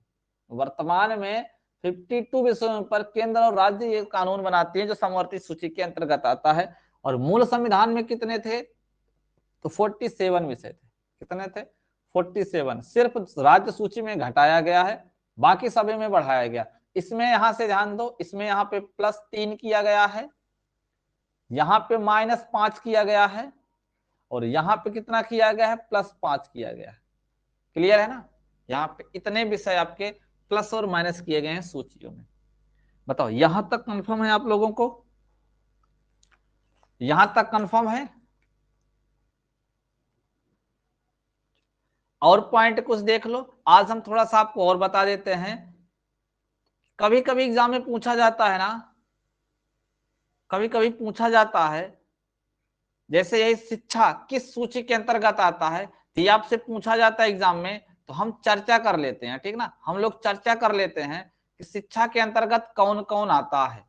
वर्तमान में 52 विषयों पर केंद्र और राज्य ये कानून बनाती है जो समवर्ती सूची के अंतर्गत आता है। और मूल संविधान में कितने थे? तो 47 विषय थे। कितने थे? 47। सिर्फ राज्य सूची में घटाया गया है, बाकी सभी में बढ़ाया गया। इसमें यहां से ध्यान दो, इसमें यहाँ पे +3 किया गया है, यहाँ पे -5 किया गया है, और यहाँ पे कितना किया गया है? +5 किया गया है। क्लियर है ना। यहाँ पे इतने विषय आपके प्लस और माइनस किए गए हैं सूचियों में। बताओ, यहां तक कंफर्म है आप लोगों को? यहां तक कंफर्म है? और पॉइंट कुछ देख लो। आज हम थोड़ा सा आपको और बता देते हैं। कभी कभी एग्जाम में पूछा जाता है ना, कभी कभी पूछा जाता है जैसे यही शिक्षा किस सूची के अंतर्गत आता है, तो ये आपसे पूछा जाता है एग्जाम में, तो हम चर्चा कर लेते हैं, ठीक ना, हम लोग चर्चा कर लेते हैं कि शिक्षा के अंतर्गत कौन कौन आता है,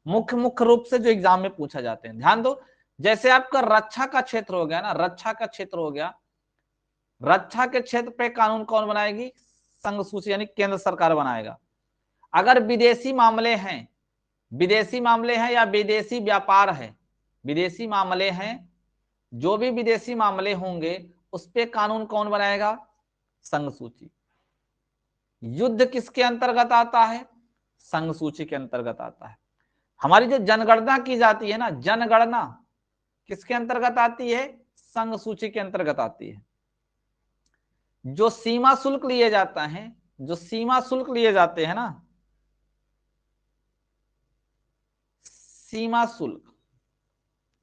मुख्य रूप से जो एग्जाम में पूछा जाते हैं। ध्यान दो, जैसे आपका रक्षा का क्षेत्र हो गया ना, रक्षा का क्षेत्र हो गया, रक्षा के क्षेत्र पे कानून कौन बनाएगी, संघ सूची यानी केंद्र सरकार बनाएगा। अगर विदेशी मामले हैं, विदेशी मामले हैं या विदेशी व्यापार है, विदेशी मामले हैं, जो भी विदेशी मामले होंगे उस पे कानून कौन बनाएगा, संघ सूची। युद्ध किसके अंतर्गत आता है, संघ सूची के अंतर्गत आता है। हमारी जो जनगणना की जाती है ना, जनगणना किसके अंतर्गत आती है, संघ सूची के अंतर्गत आती है। जो सीमा शुल्क लिए जाता है, जो सीमा शुल्क लिए जाते हैं ना, सीमा शुल्क,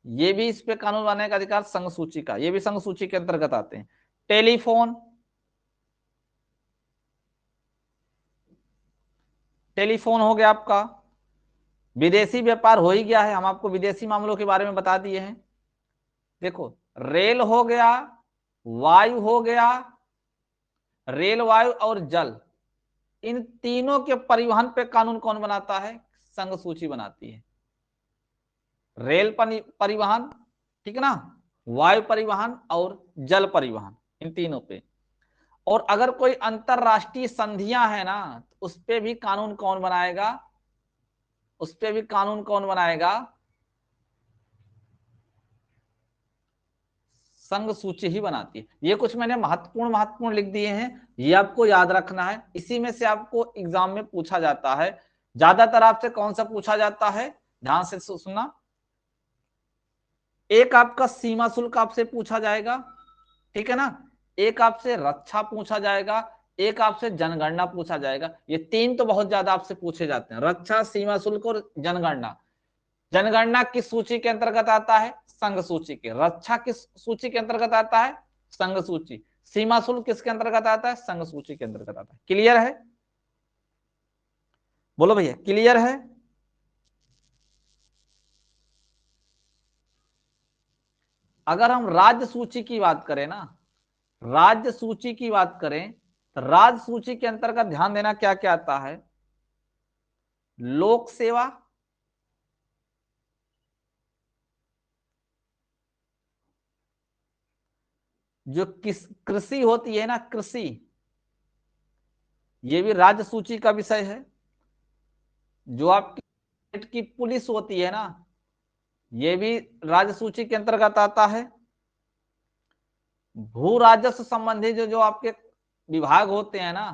ये भी इस पे कानून बनाने का अधिकार संघ सूची का, ये भी संघ सूची के अंतर्गत आते हैं। टेलीफोन, टेलीफोन हो गया आपका, विदेशी व्यापार हो ही गया है, हम आपको विदेशी मामलों के बारे में बता दिए हैं। देखो, रेल हो गया, वायु हो गया, रेल, वायु और जल, इन तीनों के परिवहन पे कानून कौन बनाता है, संघ सूची बनाती है। रेल परिवहन, ठीक है ना, वायु परिवहन और जल परिवहन, इन तीनों पे। और अगर कोई अंतरराष्ट्रीय संधियां है ना, तो उस पे भी कानून कौन बनाएगा, उस पे भी कानून कौन बनाएगा, संघ सूची ही बनाती है। ये कुछ मैंने महत्वपूर्ण लिख दिए हैं, ये आपको याद रखना है, इसी में से आपको एग्जाम में पूछा जाता है। ज्यादातर आपसे कौन सा पूछा जाता है, ध्यान से सुनना। एक आपका सीमा शुल्क आपसे पूछा जाएगा, ठीक है ना, एक आपसे रक्षा पूछा जाएगा, एक आपसे जनगणना पूछा जाएगा। ये तीन तो बहुत ज्यादा आपसे पूछे जाते हैं, रक्षा, सीमा शुल्क और जनगणना। जनगणना किस सूची के अंतर्गत आता है, संघ सूची के। रक्षा किस सूची के अंतर्गत आता है, संघ सूची। सीमा शुल्क किसके अंतर्गत आता है, संघ सूची के अंतर्गत आता है। क्लियर है, बोलो भैया, क्लियर है। अगर हम राज्य सूची की बात करें ना, राज्य सूची की बात करें, तो राज्य सूची के अंतर्गत ध्यान देना क्या क्या आता है, लोक सेवा, जो कृषि होती है ना, कृषि, ये भी राज्य सूची का विषय है। जो आपकी पुलिस होती है ना, ये भी राज्य सूची के अंतर्गत आता है। भू राजस्व संबंधी जो जो आपके विभाग होते हैं ना,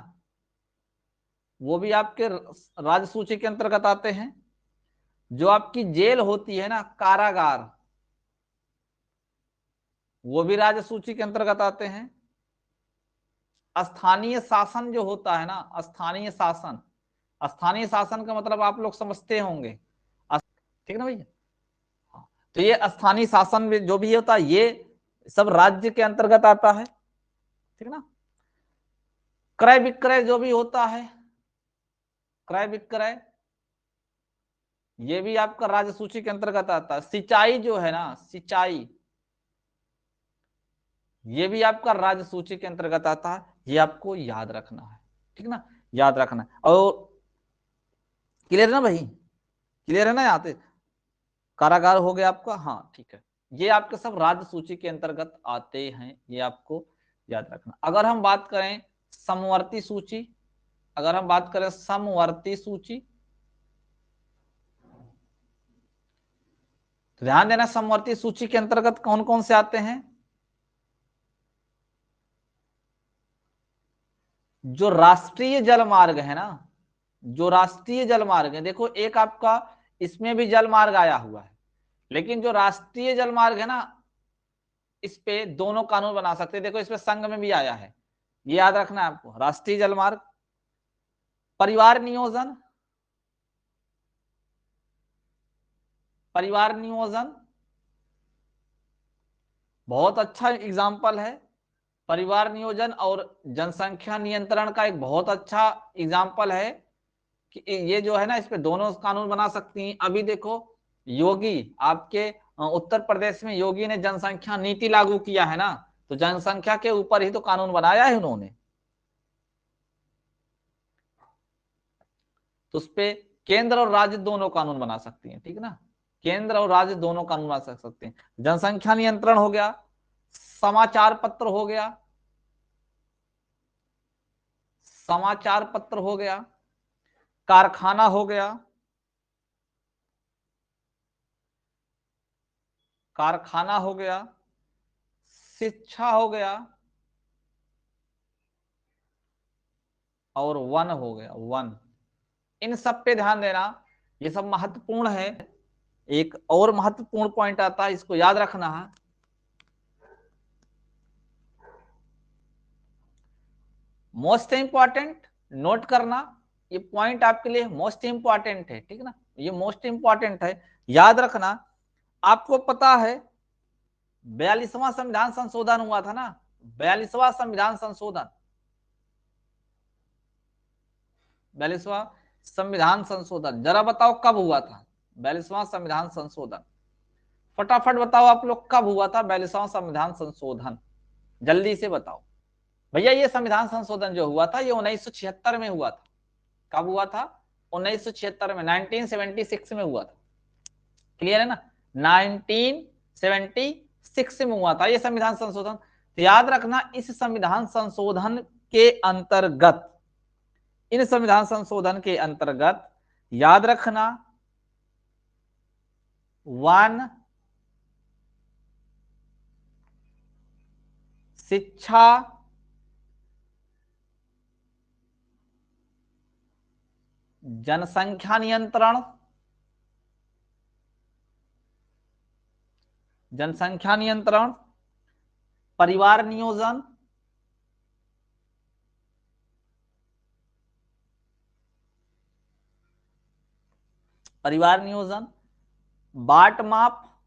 वो भी आपके राज्य सूची के अंतर्गत आते हैं। जो आपकी जेल होती है ना, कारागार, वो भी राज्य सूची के अंतर्गत आते हैं। स्थानीय शासन जो होता है ना, स्थानीय शासन, स्थानीय शासन का मतलब आप लोग समझते होंगे, ठीक है ना भैया। तो ये स्थानीय शासन में जो भी होता है, ये सब राज्य के अंतर्गत आता है, ठीक है ना। क्रय विक्रय जो भी होता है, क्रय विक्रय, ये भी आपका राज्य सूची के अंतर्गत आता है। सिंचाई जो है ना, सिंचाई, ये भी आपका राज्य सूची के अंतर्गत आता है। ये आपको याद रखना है, ठीक ना, याद रखना है। और क्लियर है ना भाई, क्लियर है ना, यहाँ पे कारागार हो गया आपका, हाँ ठीक है। ये आपके सब राज्य सूची के अंतर्गत आते हैं, ये आपको याद रखना। अगर हम बात करें समवर्ती सूची, अगर हम बात करें समवर्ती सूची, तो ध्यान देना, समवर्ती सूची के अंतर्गत कौन कौन से आते हैं, जो राष्ट्रीय जल मार्ग है ना, जो राष्ट्रीय जल मार्ग है, देखो एक आपका इसमें भी जल मार्ग आया हुआ है, लेकिन जो राष्ट्रीय जल मार्ग है ना, इस पे दोनों कानून बना सकते हैं। देखो इसमें संघ में भी आया है, ये याद रखना है आपको। राष्ट्रीय जल मार्ग, परिवार नियोजन, परिवार नियोजन बहुत अच्छा एग्जाम्पल है। परिवार नियोजन और जनसंख्या नियंत्रण का एक बहुत अच्छा एग्जाम्पल है कि ये जो है ना, इस पे दोनों कानून बना सकती हैं। अभी देखो, योगी आपके उत्तर प्रदेश में योगी ने जनसंख्या नीति लागू किया है ना, तो जनसंख्या के ऊपर ही तो कानून बनाया है उन्होंने। तो उस पे केंद्र और राज्य दोनों कानून बना सकती हैं, ठीक है ना, केंद्र और राज्य दोनों कानून बना सकते हैं। जनसंख्या नियंत्रण हो गया, समाचार पत्र हो गया, समाचार पत्र हो गया, कारखाना हो गया, कारखाना हो गया, शिक्षा हो गया, और वन हो गया, वन। इन सब पे ध्यान देना, ये सब महत्वपूर्ण है। एक और महत्वपूर्ण पॉइंट आता है, इसको याद रखना है, मोस्ट इंपॉर्टेंट, नोट करना, ये पॉइंट आपके लिए मोस्ट इंपॉर्टेंट है, ठीक है ना, ये मोस्ट इंपॉर्टेंट है, याद रखना। आपको पता है 42वां संविधान संशोधन हुआ था ना, 42वां संविधान संशोधन, 42वां संविधान संशोधन, जरा बताओ कब हुआ था 42वां संविधान संशोधन? फटाफट बताओ आप लोग, कब हुआ था 42वां संविधान संशोधन? जल्दी से बताओ भैया। ये संविधान संशोधन जो हुआ था ये 1976 में हुआ था। कब हुआ था? 1976 में, 1976 में हुआ था। क्लियर है ना, 1976 में हुआ था ये संविधान संशोधन। तो याद रखना, इस संविधान संशोधन के अंतर्गत, इन संविधान संशोधन के अंतर्गत याद रखना, वन, शिक्षा, जनसंख्या नियंत्रण, जनसंख्या नियंत्रण, परिवार नियोजन, परिवार नियोजन, बाट माप,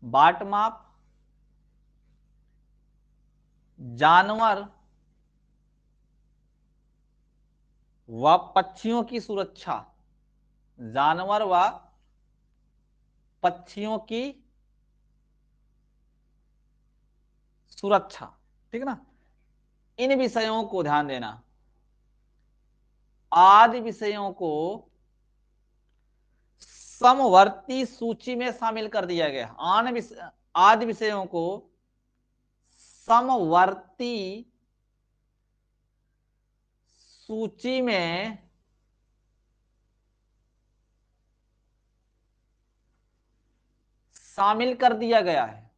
बाट माप, जानवर व पक्षियों की सुरक्षा, जानवर व पक्षियों की सुरक्षा, ठीक है ना, इन विषयों को ध्यान देना। आदि विषयों को समवर्ती सूची में शामिल कर दिया गया। आदि विषयों को समवर्ती सूची में शामिल कर दिया गया है।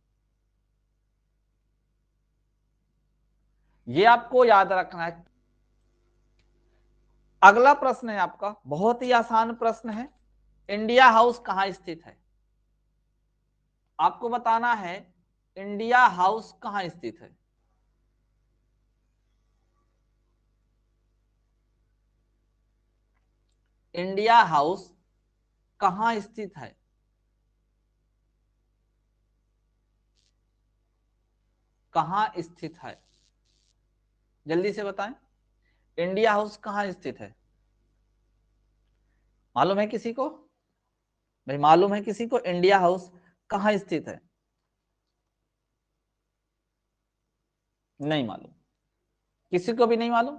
ये आपको याद रखना है। अगला प्रश्न है आपका, बहुत ही आसान प्रश्न है, इंडिया हाउस कहां स्थित है? आपको बताना है इंडिया हाउस कहां स्थित है। इंडिया हाउस कहां स्थित है? कहां स्थित है? जल्दी से बताएं, इंडिया हाउस कहां स्थित है? मालूम है किसी को? भाई मालूम है किसी को इंडिया हाउस कहां स्थित है? नहीं मालूम, किसी को भी नहीं मालूम।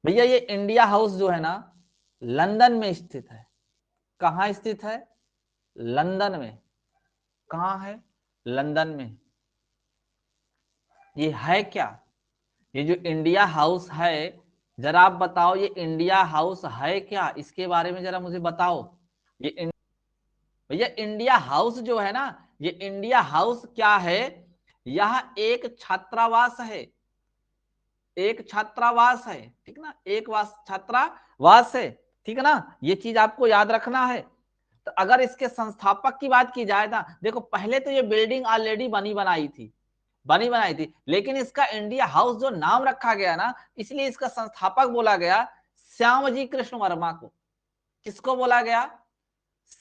भैया ये इंडिया हाउस जो है ना, लंदन में स्थित है। कहां स्थित है? लंदन में। कहां है? लंदन में। ये है क्या? ये जो इंडिया हाउस है, जरा आप बताओ ये इंडिया हाउस है क्या? इसके बारे में जरा मुझे बताओ। ये भैया इंडिया हाउस जो है ना, ये इंडिया हाउस क्या है? यह एक छात्रावास है, एक छात्रावास है, ठीक ना, एक छात्रावास है, ठीक है ना, ये चीज आपको याद रखना है। तो अगर इसके संस्थापक की बात की जाए ना, देखो पहले तो ये बिल्डिंग ऑलरेडी बनी बनाई थी, लेकिन इसका इंडिया हाउस जो नाम रखा गया ना, इसलिए इसका संस्थापक बोला गया श्यामजी कृष्ण वर्मा को। किसको बोला गया?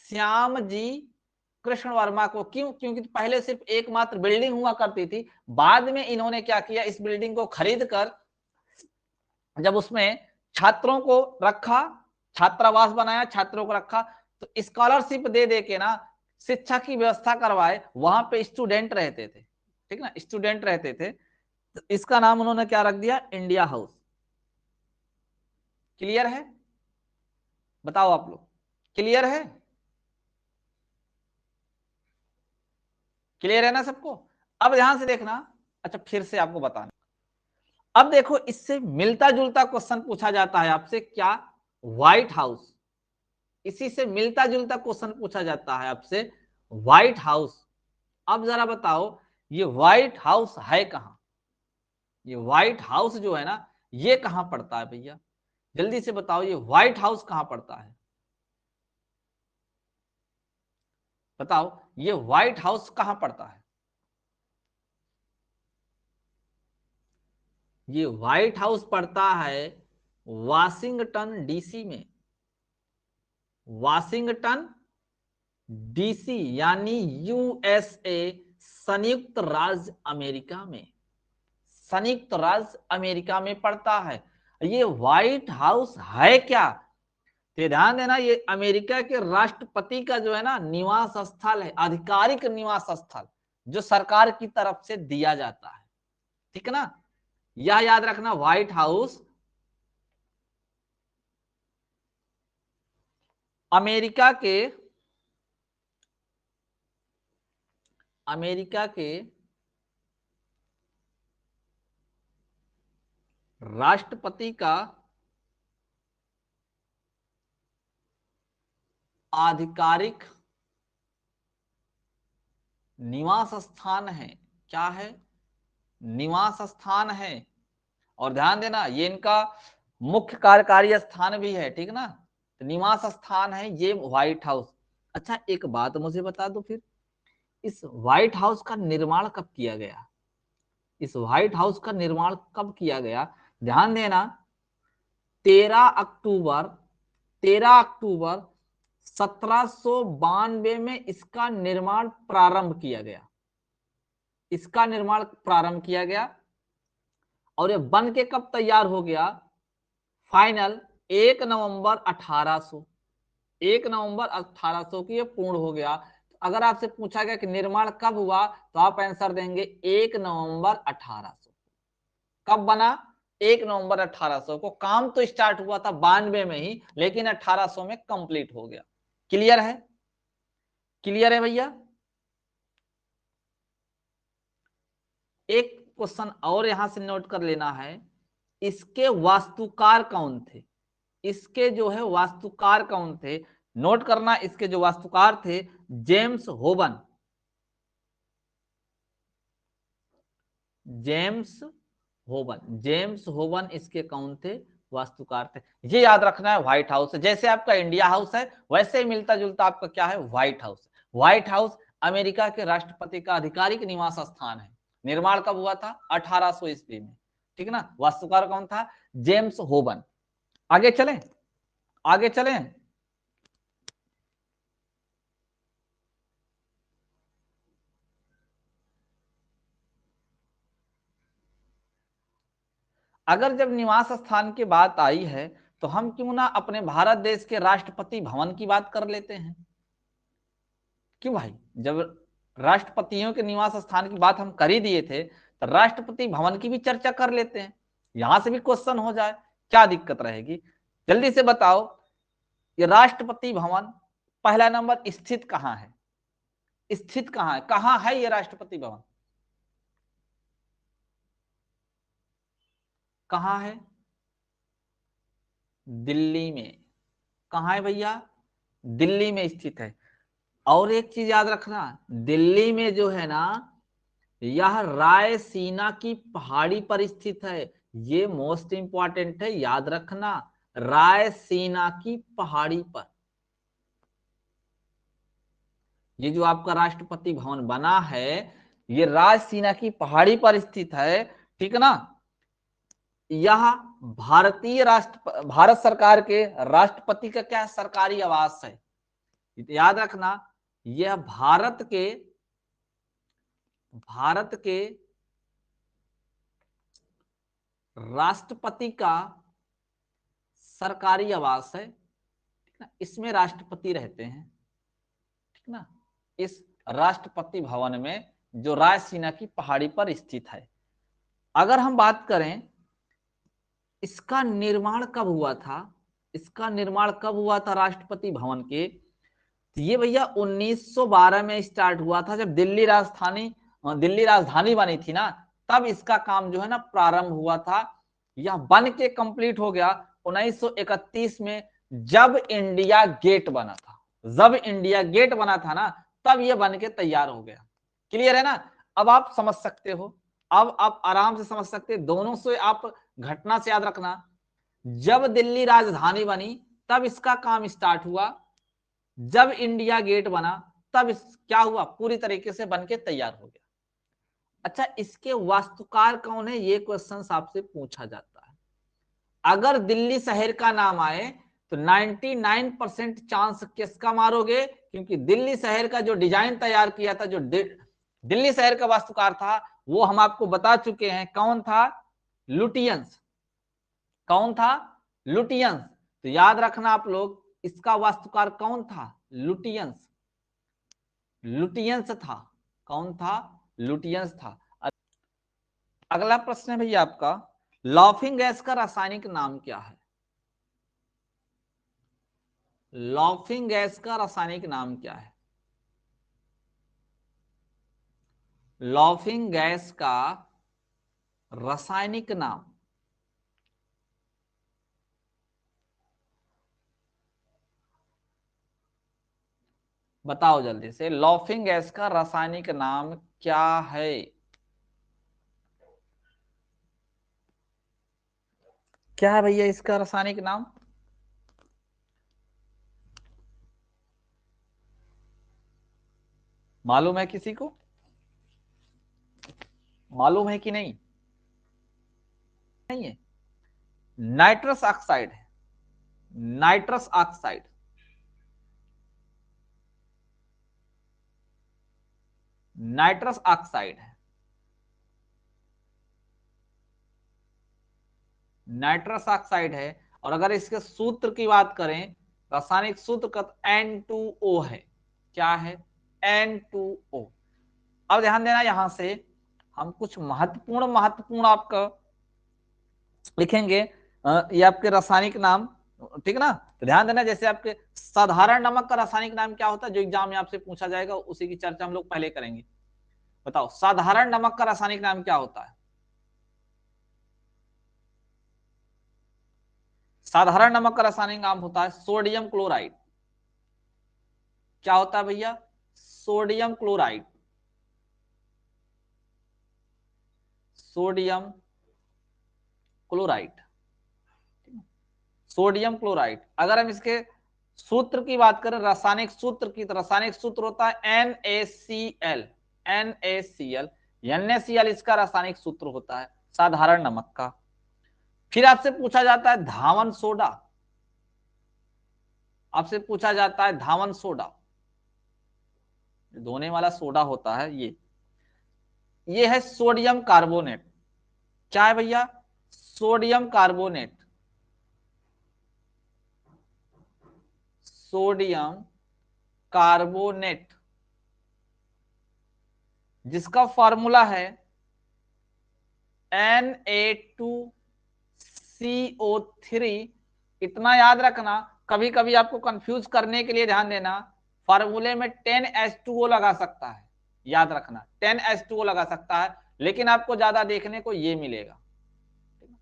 श्यामजी कृष्ण वर्मा को। क्यों? क्योंकि पहले सिर्फ एकमात्र बिल्डिंग हुआ करती थी, बाद में इन्होंने क्या किया, इस बिल्डिंग को खरीद कर जब उसमें छात्रों को रखा, छात्रावास बनाया, छात्रों को रखा, तो स्कॉलरशिप दे दे के ना शिक्षा की व्यवस्था करवाए, वहां पे स्टूडेंट रहते थे, ठीक ना, स्टूडेंट रहते थे, तो इसका नाम उन्होंने क्या रख दिया, इंडिया हाउस। क्लियर है, बताओ आप लोग, क्लियर है, क्लियर है ना सबको। अब ध्यान से देखना, अच्छा फिर से आपको बताना, अब देखो इससे मिलता जुलता क्वेश्चन पूछा जाता है आपसे, क्या, व्हाइट हाउस, इसी से मिलता जुलता क्वेश्चन पूछा जाता है आपसे, व्हाइट हाउस। अब जरा बताओ ये व्हाइट हाउस है कहां, ये व्हाइट हाउस जो है ना ये कहां पड़ता है भैया, जल्दी से बताओ ये व्हाइट हाउस कहां पड़ता है, बताओ ये व्हाइट हाउस कहां पड़ता है। ये व्हाइट हाउस पड़ता है वाशिंगटन डीसी में, वाशिंगटन डीसी यानी यूएसए, संयुक्त राज्य अमेरिका में, संयुक्त राज्य अमेरिका में पड़ता है। ये व्हाइट हाउस है क्या, तो ध्यान देना ये अमेरिका के राष्ट्रपति का जो है ना निवास स्थल है, आधिकारिक निवास स्थल जो सरकार की तरफ से दिया जाता है, ठीक है ना, यह याद रखना, व्हाइट हाउस अमेरिका के, अमेरिका के राष्ट्रपति का आधिकारिक निवास स्थान है, क्या है, निवास स्थान है। और ध्यान देना ये इनका मुख्य कार्यकारी स्थान भी है, ठीक ना, तो निवास स्थान है ये व्हाइट हाउस। अच्छा एक बात मुझे बता दो फिर, इस व्हाइट हाउस का निर्माण कब किया गया, इस व्हाइट हाउस का निर्माण कब किया गया, ध्यान देना 13 अक्टूबर, 13 अक्टूबर 1792 में इसका निर्माण प्रारंभ किया गया, इसका निर्माण प्रारंभ किया गया। और ये बन के कब तैयार हो गया, फाइनल 1 नवंबर 1800, 1 नवंबर 1800 की ये पूर्ण हो गया। तो अगर आपसे पूछा गया कि निर्माण कब हुआ तो आप आंसर देंगे 1 नवंबर 1800। कब बना, 1 नवंबर 1800 को, काम तो स्टार्ट हुआ था 92 में ही, लेकिन 1800 में कंप्लीट हो गया। क्लियर है, क्लियर है भैया। एक क्वेश्चन और यहां से नोट कर लेना है, इसके वास्तुकार कौन थे, इसके जो है वास्तुकार कौन थे, नोट करना, इसके जो वास्तुकार थे जेम्स होबन, जेम्स होबन, जेम्स होबन इसके कौन थे, वास्तुकार थे। ये याद रखना है व्हाइट हाउस, जैसे आपका इंडिया हाउस है वैसे ही मिलता जुलता आपका क्या है, white house. White house America के राष्ट्रपति का आधिकारिक निवास स्थान है, निर्माण कब हुआ था, 1800 ईस्वी में, ठीक है ना, वास्तुकार कौन था, जेम्स होबन। आगे चलें, आगे चलें, अगर जब निवास स्थान की बात आई है तो हम क्यों ना अपने भारत देश के राष्ट्रपति भवन की बात कर लेते हैं, क्यों भाई, जब राष्ट्रपतियों के निवास स्थान की बात हम कर ही दिए थे तो राष्ट्रपति भवन की भी चर्चा कर लेते हैं, यहां से भी क्वेश्चन हो जाए, क्या दिक्कत रहेगी। जल्दी से बताओ ये राष्ट्रपति भवन पहला नंबर स्थित कहां है, स्थित कहां है ये राष्ट्रपति भवन, कहां है, दिल्ली में, कहां है भैया, दिल्ली में स्थित है। और एक चीज याद रखना, दिल्ली में जो है ना यह रायसीना की पहाड़ी पर स्थित है, ये मोस्ट इंपॉर्टेंट है, याद रखना, रायसीना की पहाड़ी पर, ये जो आपका राष्ट्रपति भवन बना है ये रायसीना की पहाड़ी पर स्थित है, ठीक है ना। यह भारत सरकार के राष्ट्रपति का क्या सरकारी आवास है, याद रखना, यह भारत के राष्ट्रपति का सरकारी आवास है, इसमें राष्ट्रपति रहते हैं, ठीक ना। इस राष्ट्रपति भवन में जो रायसीना की पहाड़ी पर स्थित है। अगर हम बात करें इसका निर्माण कब हुआ था, इसका निर्माण कब हुआ था राष्ट्रपति भवन के, तो ये भैया 1912 में स्टार्ट हुआ था, जब दिल्ली राजधानी बनी थी ना, तब इसका काम जो है ना प्रारंभ हुआ था। यह बन के कंप्लीट हो गया 1931 में, जब इंडिया गेट बना था। जब इंडिया गेट बना था ना, तब यह बन के तैयार हो गया। क्लियर है ना। अब आप समझ सकते हो, अब आप आराम से समझ सकते हैं। दोनों से आप घटना से याद रखना, जब दिल्ली राजधानी बनी तब इसका काम स्टार्ट हुआ, जब इंडिया गेट बना तब क्या हुआ, पूरी तरीके से बनके तैयार हो गया। अच्छा, इसके वास्तुकार कौन है, ये क्वेश्चन आपसे पूछा जाता है। अगर दिल्ली शहर का नाम आए तो 99% चांस किसका मारोगे, क्योंकि दिल्ली शहर का जो डिजाइन तैयार किया था, जो दिल्ली शहर का वास्तुकार था, वो हम आपको बता चुके हैं कौन था, लुटियंस। कौन था, लुटियंस। तो याद रखना आप लोग, इसका वास्तुकार कौन था, लुटियंस। लुटियंस था। कौन था, लुटियंस था। अगला प्रश्न है भैया आपका, लॉफिंग गैस का रासायनिक नाम क्या है। लॉफिंग गैस का रासायनिक नाम क्या है। लॉफिंग गैस का रासायनिक नाम, बताओ जल्दी से, लॉफिंग गैस का रासायनिक नाम क्या है। क्या है भैया इसका रासायनिक नाम, मालूम है किसी को, मालूम है कि नहीं, नहीं है। नाइट्रस ऑक्साइड है, नाइट्रस ऑक्साइड, नाइट्रस ऑक्साइड है, नाइट्रस ऑक्साइड है। और अगर इसके सूत्र की बात करें, रासायनिक सूत्र का N2O है। क्या है, N2O। अब ध्यान देना, यहां से हम कुछ महत्वपूर्ण आपका लिखेंगे, ये आपके रासायनिक नाम, ठीक ना। तो ध्यान देना, जैसे आपके साधारण नमक का रासायनिक नाम क्या होता है, जो एग्जाम में आपसे पूछा जाएगा, उसी की चर्चा हम लोग पहले करेंगे। बताओ साधारण नमक का रासायनिक नाम क्या होता है। साधारण नमक का रासायनिक नाम होता है सोडियम क्लोराइड। क्या होता है भैया, sodium chloride, sodium chloride, sodium chloride. अगर हम इसके सूत्र की बात करें, रासायनिक सूत्र की, तो रासायनिक सूत्र होता है NaCl। NaCl, NaCl इसका रासायनिक सूत्र होता है साधारण नमक का। फिर आपसे पूछा जाता है धावन सोडा, आपसे पूछा जाता है धावन सोडा, धोने वाला सोडा होता है ये है सोडियम कार्बोनेट। क्या है भैया, सोडियम कार्बोनेट, सोडियम कार्बोनेट, जिसका फॉर्मूला है Na2CO3। इतना याद रखना, कभी कभी आपको कंफ्यूज करने के लिए ध्यान देना, फॉर्मूले में 10H2O लगा सकता है, याद रखना 10H2O लगा सकता है, लेकिन आपको ज्यादा देखने को ये मिलेगा,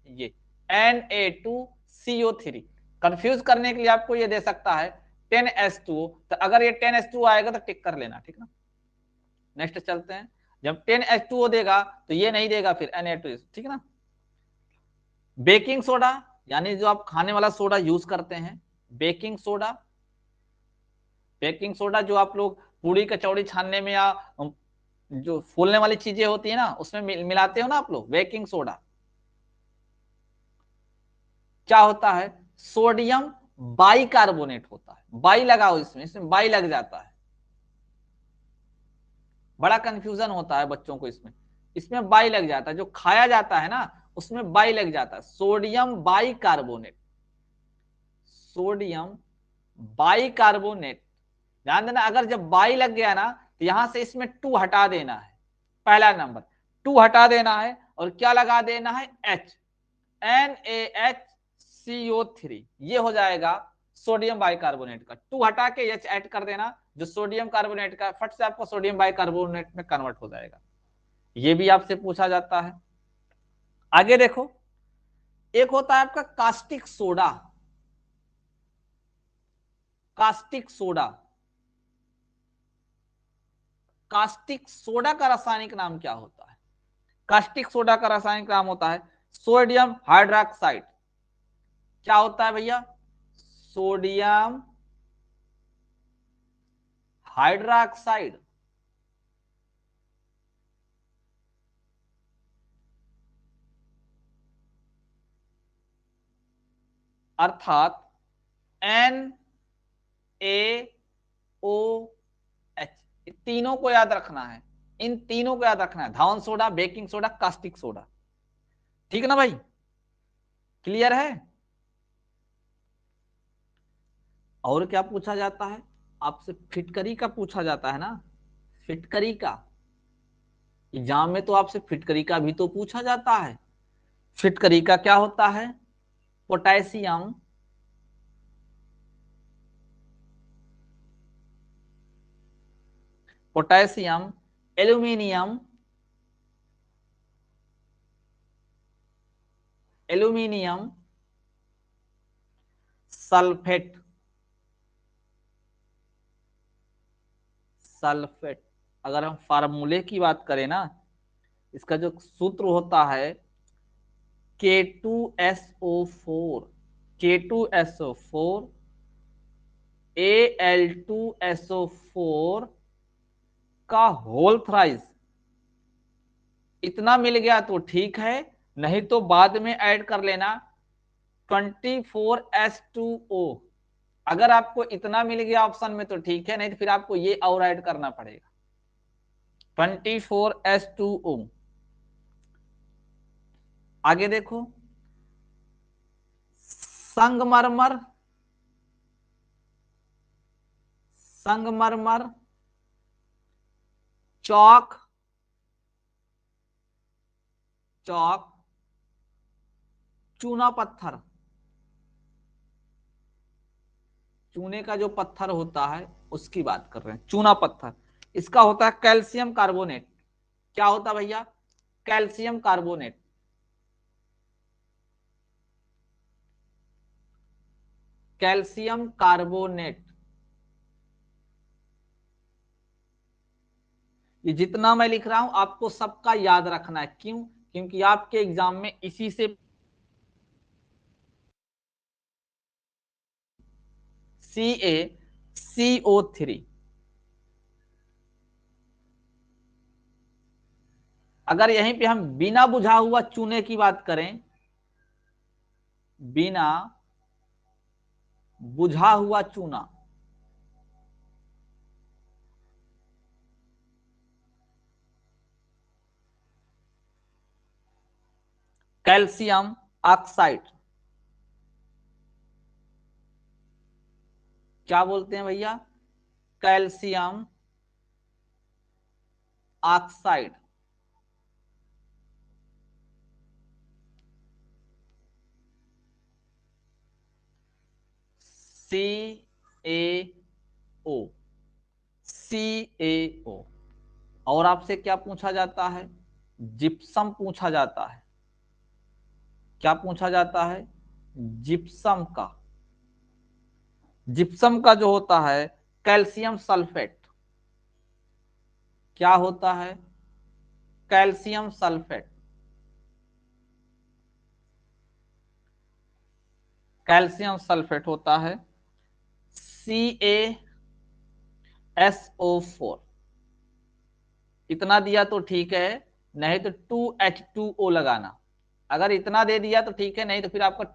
ये Na2CO3। कंफ्यूज करने के लिए आपको ये दे सकता है 10H2O। तो अगर ये 10H2O आएगा तो टिक कर लेना, ठीक ना। नेक्स्ट चलते हैं, जब 10H2O देगा तो ये नहीं देगा फिर Na2, ठीक ना। बेकिंग सोडा, यानी जो आप खाने वाला सोडा यूज करते हैं, बेकिंग सोडा, बेकिंग सोडा जो आप लोग पूड़ी कचौड़ी छानने में या जो फूलने वाली चीजें होती है ना, उसमें मिलाते हो ना आप लोग, बेकिंग सोडा। क्या होता है, सोडियम बाइकार्बोनेट होता है। बाई लगाओ इसमें बाई लग जाता है, बड़ा कंफ्यूजन होता है बच्चों को इसमें बाई लग जाता है, जो खाया जाता है ना उसमें बाई लग जाता है, सोडियम बाइकार्बोनेट, सोडियम बाइकार्बोनेट। ध्यान देना, अगर जब बाई लग गया ना तो यहां से इसमें 2 हटा देना है, पहला नंबर 2 हटा देना है, और क्या लगा देना है, H, NaHCO3, ये हो जाएगा सोडियम बाइकार्बोनेट का। 2 हटा के H ऐड कर देना, जो सोडियम कार्बोनेट का, फट से आपको सोडियम बाइकार्बोनेट में कन्वर्ट हो जाएगा। ये भी आपसे पूछा जाता है। आगे देखो, एक होता है आपका caustic soda. Caustic soda, caustic soda का रासायनिक नाम क्या होता है? कास्टिक सोडा का रासायनिक नाम होता है सोडियम हाइड्रोक्साइड। क्या होता है भैया? Sodium hydroxide. अर्थात NaOH। तीनों को याद रखना है, इन तीनों को याद रखना है, धावन soda, baking soda, caustic soda. ठीक है ना भाई, क्लियर है? और क्या पूछा जाता है आपसे? फिटकरी का पूछा जाता है ना, फिटकरी का। एग्जाम में तो आपसे फिटकरी का भी तो पूछा जाता है। फिटकरी का क्या होता है? Potassium, potassium, aluminium, aluminium sulphate, sulphate. अगर हम फार्मूले की बात करें ना, इसका जो सूत्र होता है K2SO4, K2SO4 Al2SO4 का होल थ्राइस। इतना मिल गया तो ठीक है, नहीं तो बाद में ऐड कर लेना 24H2O। अगर आपको इतना मिल गया ऑप्शन में तो ठीक है, नहीं तो फिर आपको ये और ऐड करना पड़ेगा 24H2O। आगे देखो, संगमरमर, संगमरमर, चौक, चौक, चूना पत्थर। चूने का जो पत्थर होता है उसकी बात कर रहे हैं, चूना पत्थर। इसका होता है कैल्शियम कार्बोनेट। क्या होता है भैया? Calcium carbonate. Calcium carbonate. ये जितना मैं लिख रहा हूं आपको सबका याद रखना है। क्यों? क्योंकि आपके एग्जाम में इसी से CaCO3। अगर यहीं पे हम बिना बुझा हुआ चूने की बात करें, बिना बुझा हुआ चूना, कैल्शियम ऑक्साइड। क्या बोलते हैं भैया? Calcium oxide. CaO, CaO। और आपसे क्या पूछा जाता है? जिप्सम पूछा जाता है। क्या पूछा जाता है? जिप्सम का। जिप्सम का जो होता है कैल्शियम सल्फेट। क्या होता है? Calcium sulphate. कैल्शियम सल्फेट होता है CaSO4। इतना दिया तो ठीक है, नहीं तो 2H2O लगाना। अगर इतना दे दिया तो ठीक है, नहीं तो फिर आपका 2